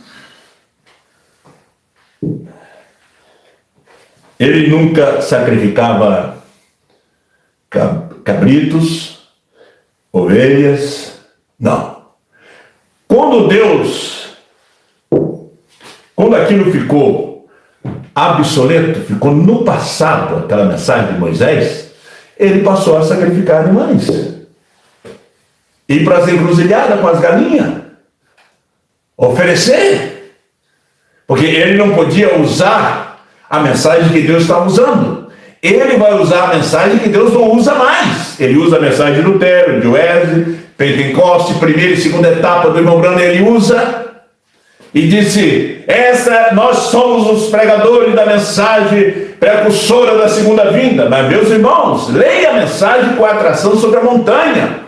Ele nunca sacrificava cabritos, ovelhas, não. Quando aquilo ficou obsoleto, ficou no passado, aquela mensagem de Moisés, ele passou a sacrificar animais. Ir para as encruzilhadas com as galinhas. Oferecer. Porque ele não podia usar a mensagem que Deus estava usando. Ele vai usar a mensagem que Deus não usa mais. Ele usa a mensagem de Lutero, de Wesley, Pentecoste, primeira e segunda etapa do irmão Branham, ele usa. E disse: nós somos os pregadores da mensagem precursora da segunda vinda. Mas, meus irmãos, leia a mensagem com a atração sobre a montanha.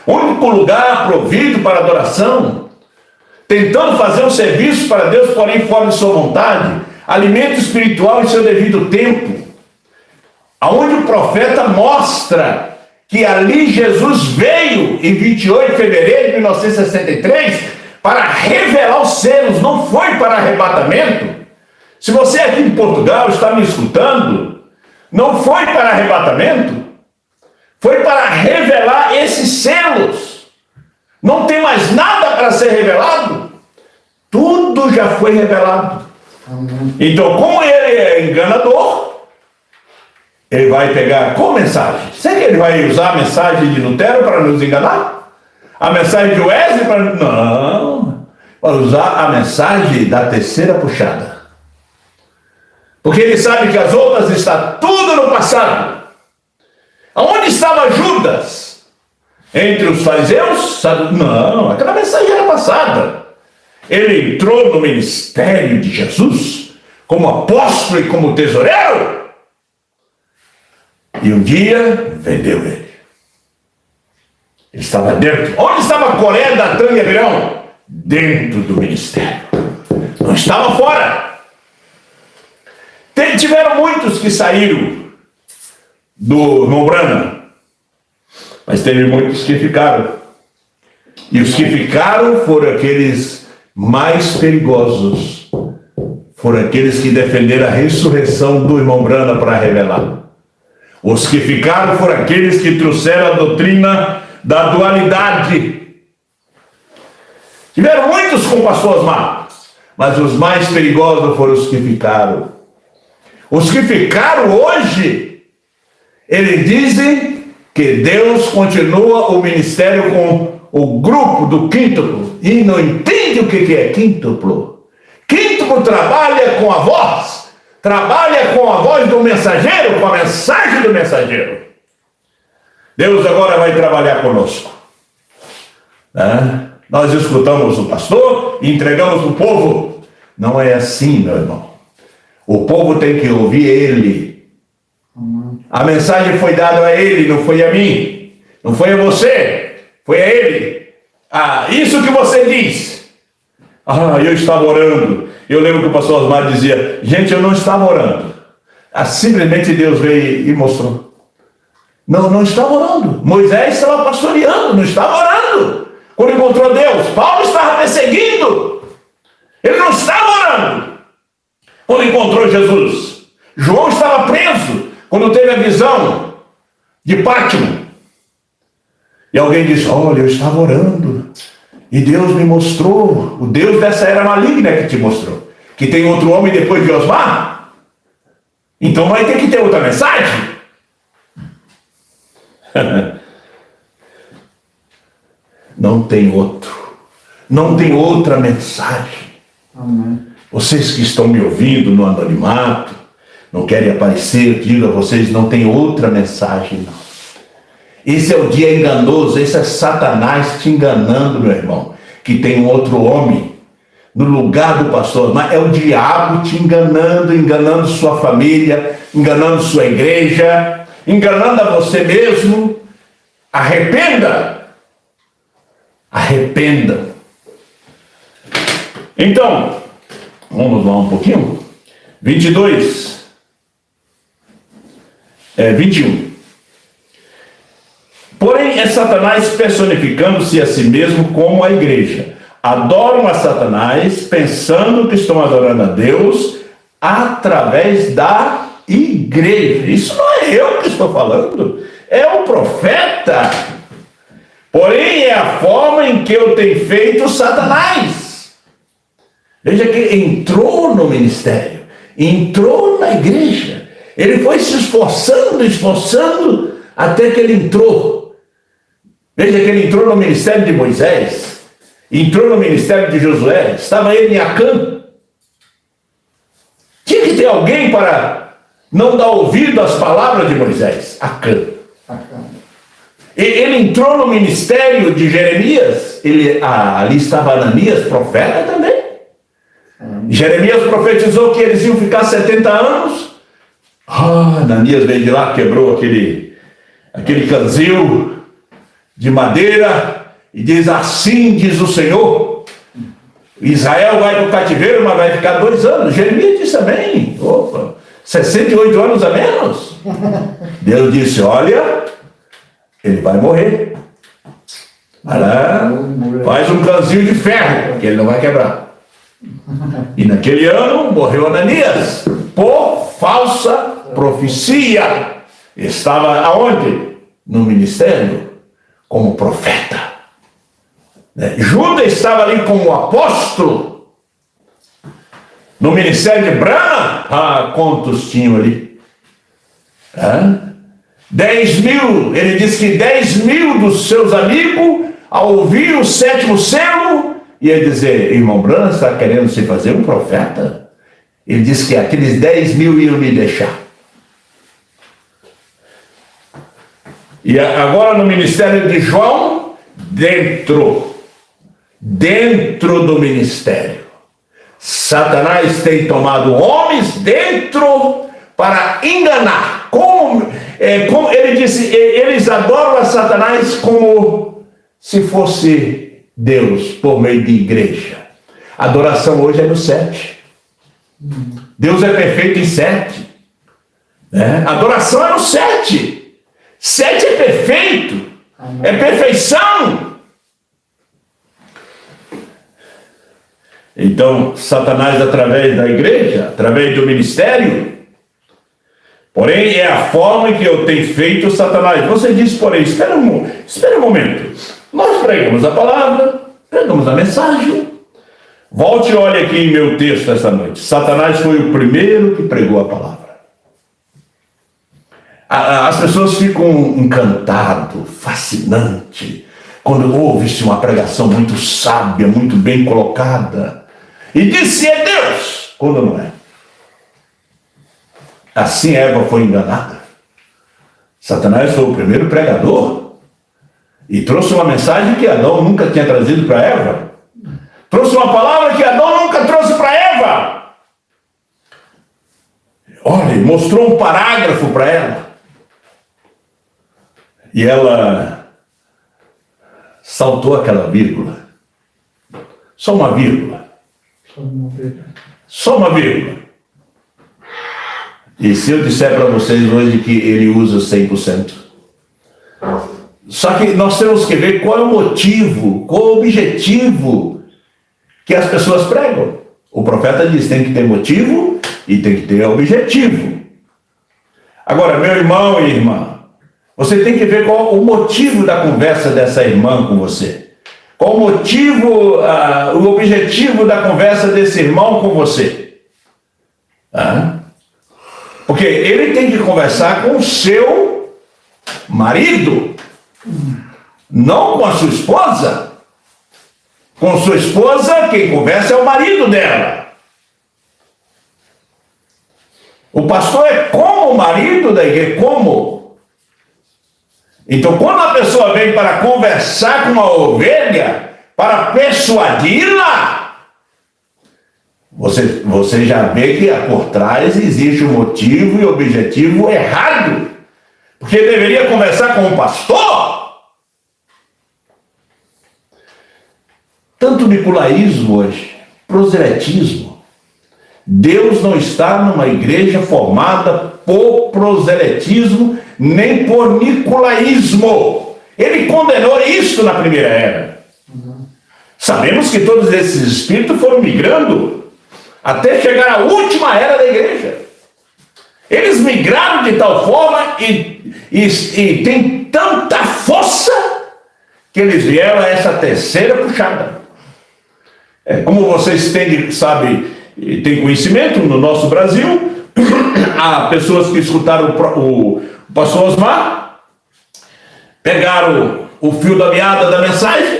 O único lugar provido para adoração, tentando fazer um serviço para Deus, porém fora de sua vontade, alimento espiritual em seu devido tempo, aonde o profeta mostra que ali Jesus veio em 28 de fevereiro de 1963 para revelar os selos, não foi para arrebatamento. Se você aqui em Portugal está me escutando, não foi para arrebatamento, foi para revelar esses selos. Não tem mais nada para ser revelado, tudo já foi revelado. Então, como ele é enganador, ele vai pegar qual mensagem? Será que ele vai usar a mensagem de Lutero para nos enganar? A mensagem de Wesley para... Não, para usar a mensagem da terceira puxada. Porque ele sabe que as outras estão tudo no passado. Aonde estava Judas? Entre os fariseus? Não, aquela mensagem era passada. Ele entrou no ministério de Jesus como apóstolo e como tesoureiro. E um dia vendeu ele. Ele estava dentro. Onde estava Coré, Datã e Abirão? Dentro do ministério. Não estava fora. Tiveram muitos que saíram do irmão Branham, mas teve muitos que ficaram. E os que ficaram foram aqueles mais perigosos. Foram aqueles que defenderam a ressurreição do irmão Branham para revelar. Os que ficaram foram aqueles que trouxeram a doutrina da dualidade. Tiveram muitos com o pastor Osmar, mas os mais perigosos foram os que ficaram. Os que ficaram hoje, eles dizem que Deus continua o ministério com o grupo do quíntuplo e não entende o que é quíntuplo. Quíntuplo trabalha com a voz, trabalha com a voz do mensageiro, com a mensagem do mensageiro. Deus agora vai trabalhar conosco. Nós escutamos o pastor e entregamos para o povo. Não é assim, meu irmão. O povo tem que ouvir ele. A mensagem foi dada a ele, não foi a mim. Não foi a você, foi a ele. Isso que você diz. Eu estava orando. Eu lembro que o pastor Osmar dizia, gente, eu não estava orando. Simplesmente Deus veio e mostrou. Não estava orando. Moisés estava pastoreando, não estava orando. Quando encontrou Deus, Paulo estava perseguindo. Ele não estava orando. Quando encontrou Jesus, João estava preso. Quando teve a visão de Pátimo. E alguém disse, olha, eu estava orando. E Deus me mostrou. O Deus dessa era maligna que te mostrou. Que tem outro homem depois de Osmar. Então vai ter que ter outra mensagem. Não tem outro. Não tem outra mensagem. Amém. Vocês que estão me ouvindo no anonimato, não querem aparecer, digo a vocês, não tem outra mensagem, não. Esse é o dia enganoso, esse é Satanás te enganando, meu irmão, que tem um outro homem no lugar do pastor, mas é o diabo te enganando, enganando sua família, enganando sua igreja, enganando a você mesmo. Arrependa. Arrependa. Então, vamos lá um pouquinho. 21. Porém, é Satanás personificando-se a si mesmo como a igreja. Adoram a Satanás pensando que estão adorando a Deus através da igreja. Isso não é eu que estou falando, é o profeta. Porém, é a forma em que eu tenho feito Satanás. Veja que entrou no ministério, entrou na igreja. Ele foi se esforçando, até que ele entrou. Veja que ele entrou no ministério de Moisés, entrou no ministério de Josué, estava ele em Acã. Tinha que ter alguém para não dar ouvido às palavras de Moisés. Acã. Ele entrou no ministério de Jeremias, ali estava Ananias, profeta também. Jeremias profetizou que eles iam ficar 70 anos. Ananias veio de lá, quebrou aquele canzil de madeira e diz, assim diz o Senhor, Israel vai para o cativeiro, mas vai ficar 2 anos. Jeremias disse também, 68 anos a menos. Deus disse, olha, ele vai morrer. Vai lá, faz um canzil de ferro, que ele não vai quebrar. E naquele ano morreu Ananias por falsa profecia. Estava aonde? No ministério, como profeta. Judas estava ali como apóstolo. No ministério de Brana, quantos tinham ali? 10.000, ele disse que 10.000 dos seus amigos, ao ouvir o 7º selo, ia dizer, irmão Brana está querendo se fazer um profeta? Ele disse que aqueles 10.000 iam me deixar. E agora no ministério de João, dentro do ministério, Satanás tem tomado homens dentro para enganar. Como ele disse, eles adoram a Satanás como se fosse Deus por meio de igreja. A adoração hoje é no 7. Deus é perfeito em 7. A adoração é no 7. 7 é perfeito. É perfeição. Então, Satanás, através da igreja, através do ministério, porém, é a forma em que eu tenho feito Satanás. Você diz, porém, espera um momento. Nós pregamos a palavra, pregamos a mensagem. Volte e olhe aqui em meu texto esta noite. Satanás foi o primeiro que pregou a palavra. As pessoas ficam encantadas, fascinante, quando ouve-se uma pregação muito sábia, muito bem colocada, e disse é Deus, quando não é. Assim Eva foi enganada. Satanás foi o primeiro pregador e trouxe uma mensagem que Adão nunca tinha trazido para Eva. Trouxe uma palavra que Adão nunca trouxe para Eva. Olha, mostrou um parágrafo para ela. E ela saltou aquela vírgula. Só uma vírgula. Só uma vírgula. E se eu disser para vocês hoje que ele usa 100%? Só que nós temos que ver qual é o motivo, qual é o objetivo que as pessoas pregam. O profeta diz, tem que ter motivo e tem que ter objetivo. Agora, meu irmão e irmã, você tem que ver qual o motivo da conversa dessa irmã com você. Qual o motivo, o objetivo da conversa desse irmão com você. Porque ele tem que conversar com o seu marido, não com a sua esposa. Com sua esposa, quem conversa é o marido dela. O pastor é como o marido da igreja, como? Então, quando a pessoa vem para conversar com uma ovelha, para persuadi-la, você já vê que por trás existe um motivo e objetivo errado. Porque deveria conversar com o pastor. Tanto nicolaísmo hoje, proselitismo. Deus não está numa igreja formada por proselitismo, nem por nicolaísmo. Ele condenou isso na primeira era. Sabemos que todos esses espíritos foram migrando até chegar à última era da igreja. Eles migraram de tal forma e tem tanta força que eles vieram a essa terceira puxada. Como vocês têm conhecimento, no nosso Brasil, há pessoas que escutaram o pastor Osmar, pegaram o fio da meada da mensagem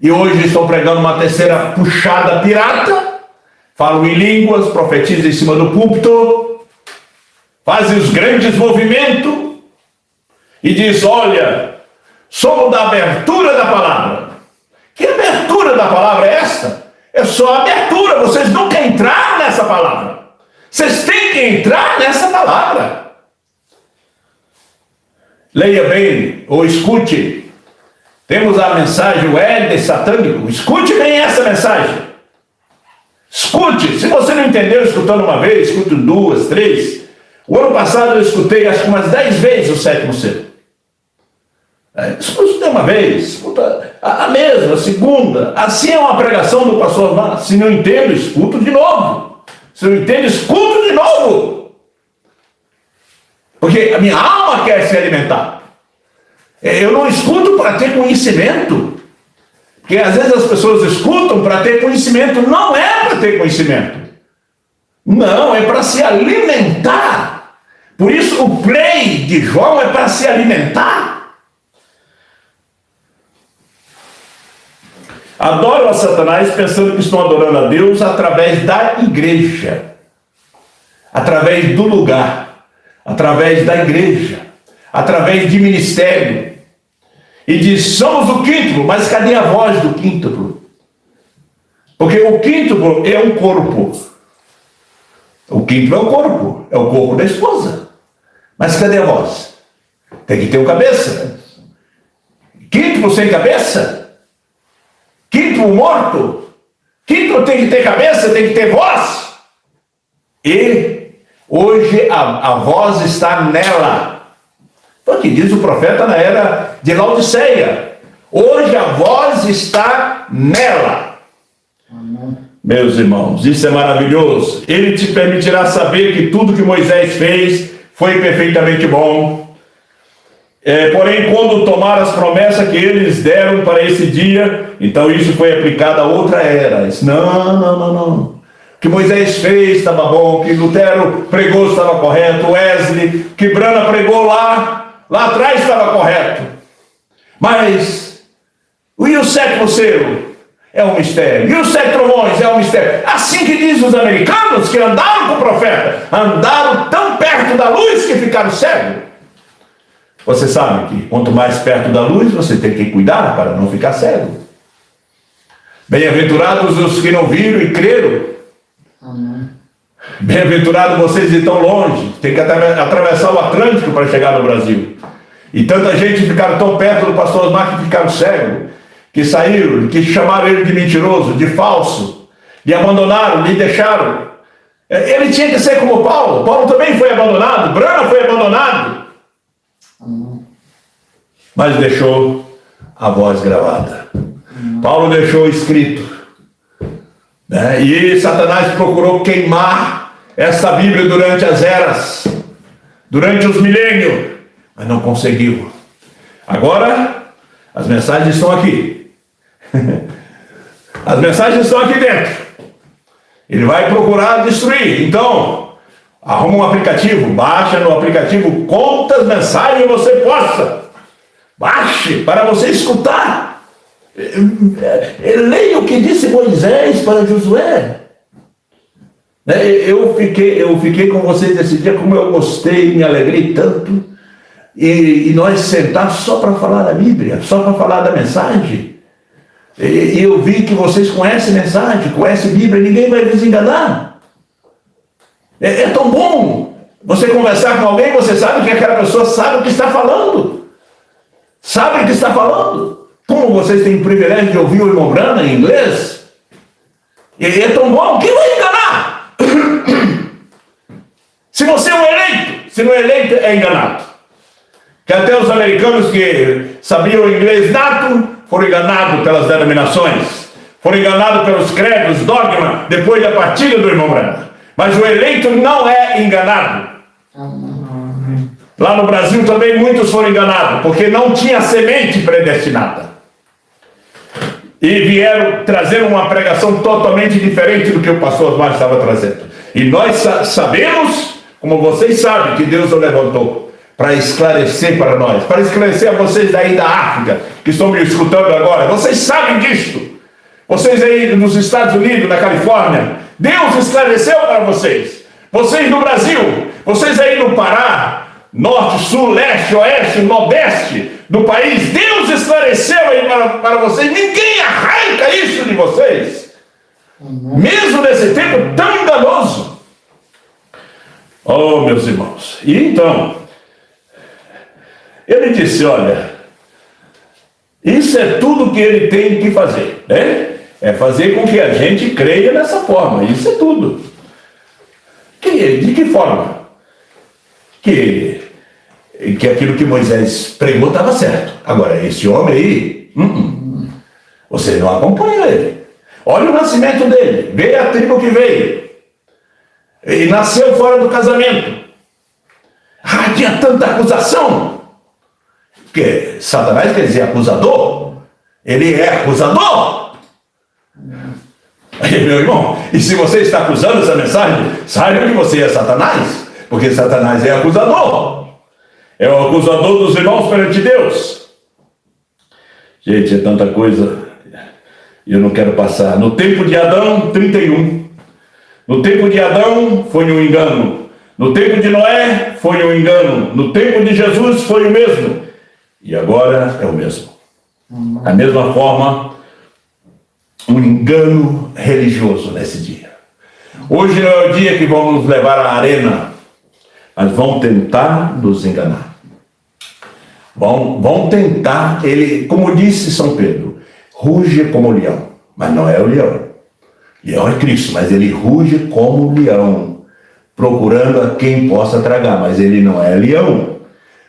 e hoje estão pregando uma terceira puxada pirata, falam em línguas, profetizam em cima do púlpito, fazem os grandes movimentos e diz, olha, somos da abertura da palavra. Que abertura da palavra é esta? É só abertura, vocês nunca entraram nessa palavra. Vocês têm que entrar nessa palavra. Leia bem, ou escute. Temos a mensagem, o Éden satânico. Escute bem essa mensagem. Escute. Se você não entendeu escutando uma vez, escute 2, 3. O ano passado eu escutei acho que umas 10 vezes o sétimo selo. Escuta uma vez, escuta a mesma, a segunda. Assim é uma pregação do pastor Osmar. Se não entendo, escuto de novo. Se não entendo, escuto de novo. Porque a minha alma quer se alimentar. Eu não escuto para ter conhecimento. Porque às vezes as pessoas escutam para ter conhecimento. Não é para ter conhecimento. Não, é para se alimentar. Por isso o play de João é para se alimentar. Adoram a Satanás pensando que estão adorando a Deus através da igreja, através do lugar, através da igreja, através de ministério. E diz, somos o quíntuplo, mas cadê a voz do quíntuplo? Porque o quíntuplo é um corpo. O quíntuplo é o corpo da esposa. Mas cadê a voz? Tem que ter uma cabeça. Quíntuplo sem cabeça? Quíntuplo morto? Quíntuplo tem que ter cabeça, tem que ter voz. E hoje a voz está nela. Foi o que diz o profeta na era de Laodiceia. Hoje a voz está nela. Amém. Meus irmãos, isso é maravilhoso. Ele te permitirá saber que tudo que Moisés fez foi perfeitamente bom. Porém, quando tomaram as promessas que eles deram para esse dia, então isso foi aplicado a outra era. Disse, não. O que Moisés fez estava bom, o que Lutero pregou estava correto, Wesley, que Brana pregou lá atrás estava correto. Mas, e o sétimo selo? É um mistério. E os 7 trovões? É um mistério. Assim que diz os americanos que andaram com o profeta, andaram tão perto da luz que ficaram cegos. Você sabe que quanto mais perto da luz, você tem que cuidar para não ficar cego. Bem-aventurados os que não viram e creram. Amém. Bem-aventurados vocês de tão longe, tem que atravessar o Atlântico para chegar no Brasil. E tanta gente ficaram tão perto do pastor Osmar que ficaram cegos, que saíram, que chamaram ele de mentiroso, de falso, lhe abandonaram, lhe deixaram. Ele tinha que ser como Paulo. Paulo também foi abandonado, Brana foi abandonado. Mas deixou a voz gravada. Paulo deixou escrito. Né? E Satanás procurou queimar essa Bíblia durante as eras, durante os milênios, mas não conseguiu. Agora, as mensagens estão aqui. As mensagens estão aqui dentro. Ele vai procurar destruir. Então, arruma um aplicativo, baixa no aplicativo quantas mensagens você possa. Baixe para você escutar. Leia o que disse Moisés para Josué. Eu fiquei com vocês esse dia, como eu gostei, me alegrei tanto. E nós sentamos só para falar da Bíblia, só para falar da mensagem. E eu vi que vocês conhecem mensagem, conhecem Bíblia, ninguém vai desenganar. É tão bom você conversar com alguém, você sabe que aquela pessoa sabe o que está falando. Sabe o que está falando. Como vocês têm o privilégio de ouvir o irmão Brana em inglês, é tão bom, quem vai enganar? Se você é um eleito, se não é eleito, é enganado. Que até os americanos que sabiam inglês nato foram enganados pelas denominações, foram enganados pelos credos, dogma, depois da partida do irmão Brana. Mas o eleito não é enganado. Lá no Brasil também muitos foram enganados, porque não tinha semente predestinada. E vieram trazendo uma pregação totalmente diferente do que o pastor Osmar estava trazendo. E nós sabemos, como vocês sabem, que Deus o levantou para esclarecer para nós, para esclarecer a vocês daí da África, que estão me escutando agora. Vocês sabem disso. Vocês aí nos Estados Unidos, na Califórnia, Deus esclareceu para vocês. Vocês no Brasil, vocês aí no Pará, norte, sul, leste, oeste, nordeste do país, Deus esclareceu aí para vocês. Ninguém arranca isso de vocês. Mesmo nesse tempo tão enganoso. Oh, meus irmãos. E então, ele disse, olha, isso é tudo que ele tem que fazer, né? É fazer com que a gente creia dessa forma. Isso é tudo. De que forma? Que aquilo que Moisés pregou estava certo. Agora, esse homem aí, você não acompanha ele. Olha o nascimento dele. Veio a tribo que veio. E nasceu fora do casamento. Tinha tanta acusação. Porque Satanás quer dizer acusador. Ele é acusador. Aí, meu irmão, e se você está acusando essa mensagem, saiba que você é Satanás. Porque Satanás é acusador. É o acusador dos irmãos perante Deus. Gente, é tanta coisa. E eu não quero passar. No tempo de Adão, 31. No tempo de Adão, foi um engano. No tempo de Noé, foi um engano. No tempo de Jesus, foi o mesmo. E agora é o mesmo. Da mesma forma, um engano religioso nesse dia. Hoje não é o dia que vão nos levar à arena, mas vão tentar nos enganar. Vão tentar, ele, como disse São Pedro, ruge como leão, mas não é o leão. Leão é Cristo, mas ele ruge como leão, procurando a quem possa tragar, mas ele não é leão,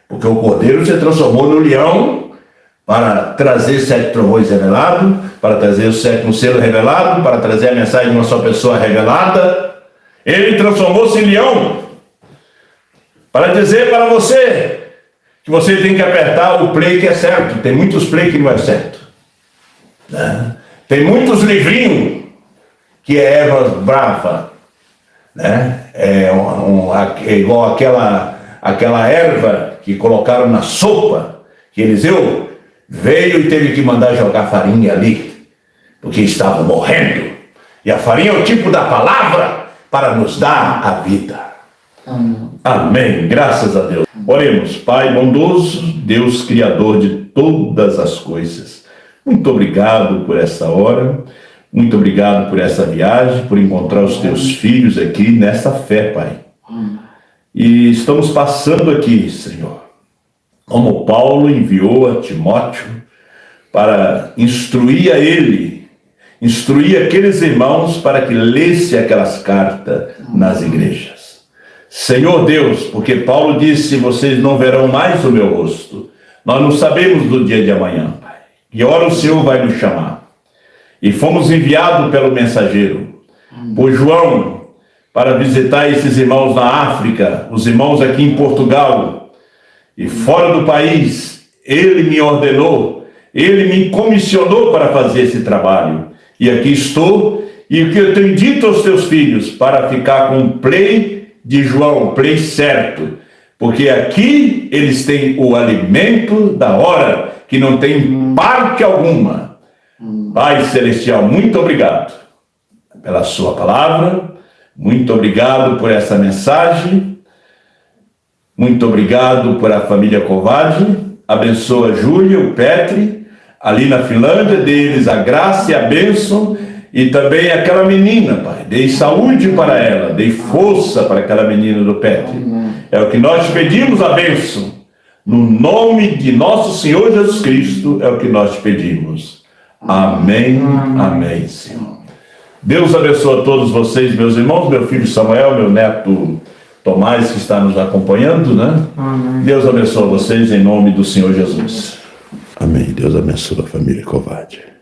porque o cordeiro se transformou no leão para trazer 7 trovões revelados, para trazer o 7º selo revelado, para trazer a mensagem de uma só pessoa revelada. Ele transformou-se em leão para dizer para você que você tem que apertar o play que é certo. Tem muitos play que não é certo, né? Tem muitos livrinhos que é erva brava, né? É igual aquela erva que colocaram na sopa que Eliseu veio e teve que mandar jogar farinha ali, porque estava morrendo. E a farinha é o tipo da palavra para nos dar a vida. Amém. Graças a Deus. Oremos. Pai bondoso, Deus criador de todas as coisas, muito obrigado por essa hora, muito obrigado por essa viagem, por encontrar os teus filhos aqui nessa fé, Pai. E estamos passando aqui, Senhor, como Paulo enviou a Timóteo para instruir a ele, instruir aqueles irmãos para que lesse aquelas cartas nas igrejas. Senhor Deus, porque Paulo disse, vocês não verão mais o meu rosto. Nós não sabemos do dia de amanhã, Pai. Que hora o Senhor vai nos chamar. E fomos enviados pelo mensageiro, por João, para visitar esses irmãos na África, os irmãos aqui em Portugal e fora do país. Ele me ordenou, ele me comissionou para fazer esse trabalho. E aqui estou, e o que eu tenho dito aos teus filhos, para ficar com o play de João, play certo, porque aqui eles têm o alimento da hora, que não tem parte alguma. Pai Celestial, muito obrigado pela sua palavra, muito obrigado por essa mensagem, muito obrigado por a família Kovács, abençoa a Júlia, o Petri, ali na Finlândia, dê-lhes a graça e a bênção. E também aquela menina, Pai, dei saúde para ela, dei força para aquela menina do Petri. É o que nós pedimos, a bênção. No nome de nosso Senhor Jesus Cristo, é o que nós pedimos. Amém, amém, Senhor. Deus abençoe a todos vocês, meus irmãos, meu filho Samuel, meu neto Tomás, que está nos acompanhando, né? Amém. Deus abençoe vocês em nome do Senhor Jesus. Amém. Deus abençoe a família Kovács.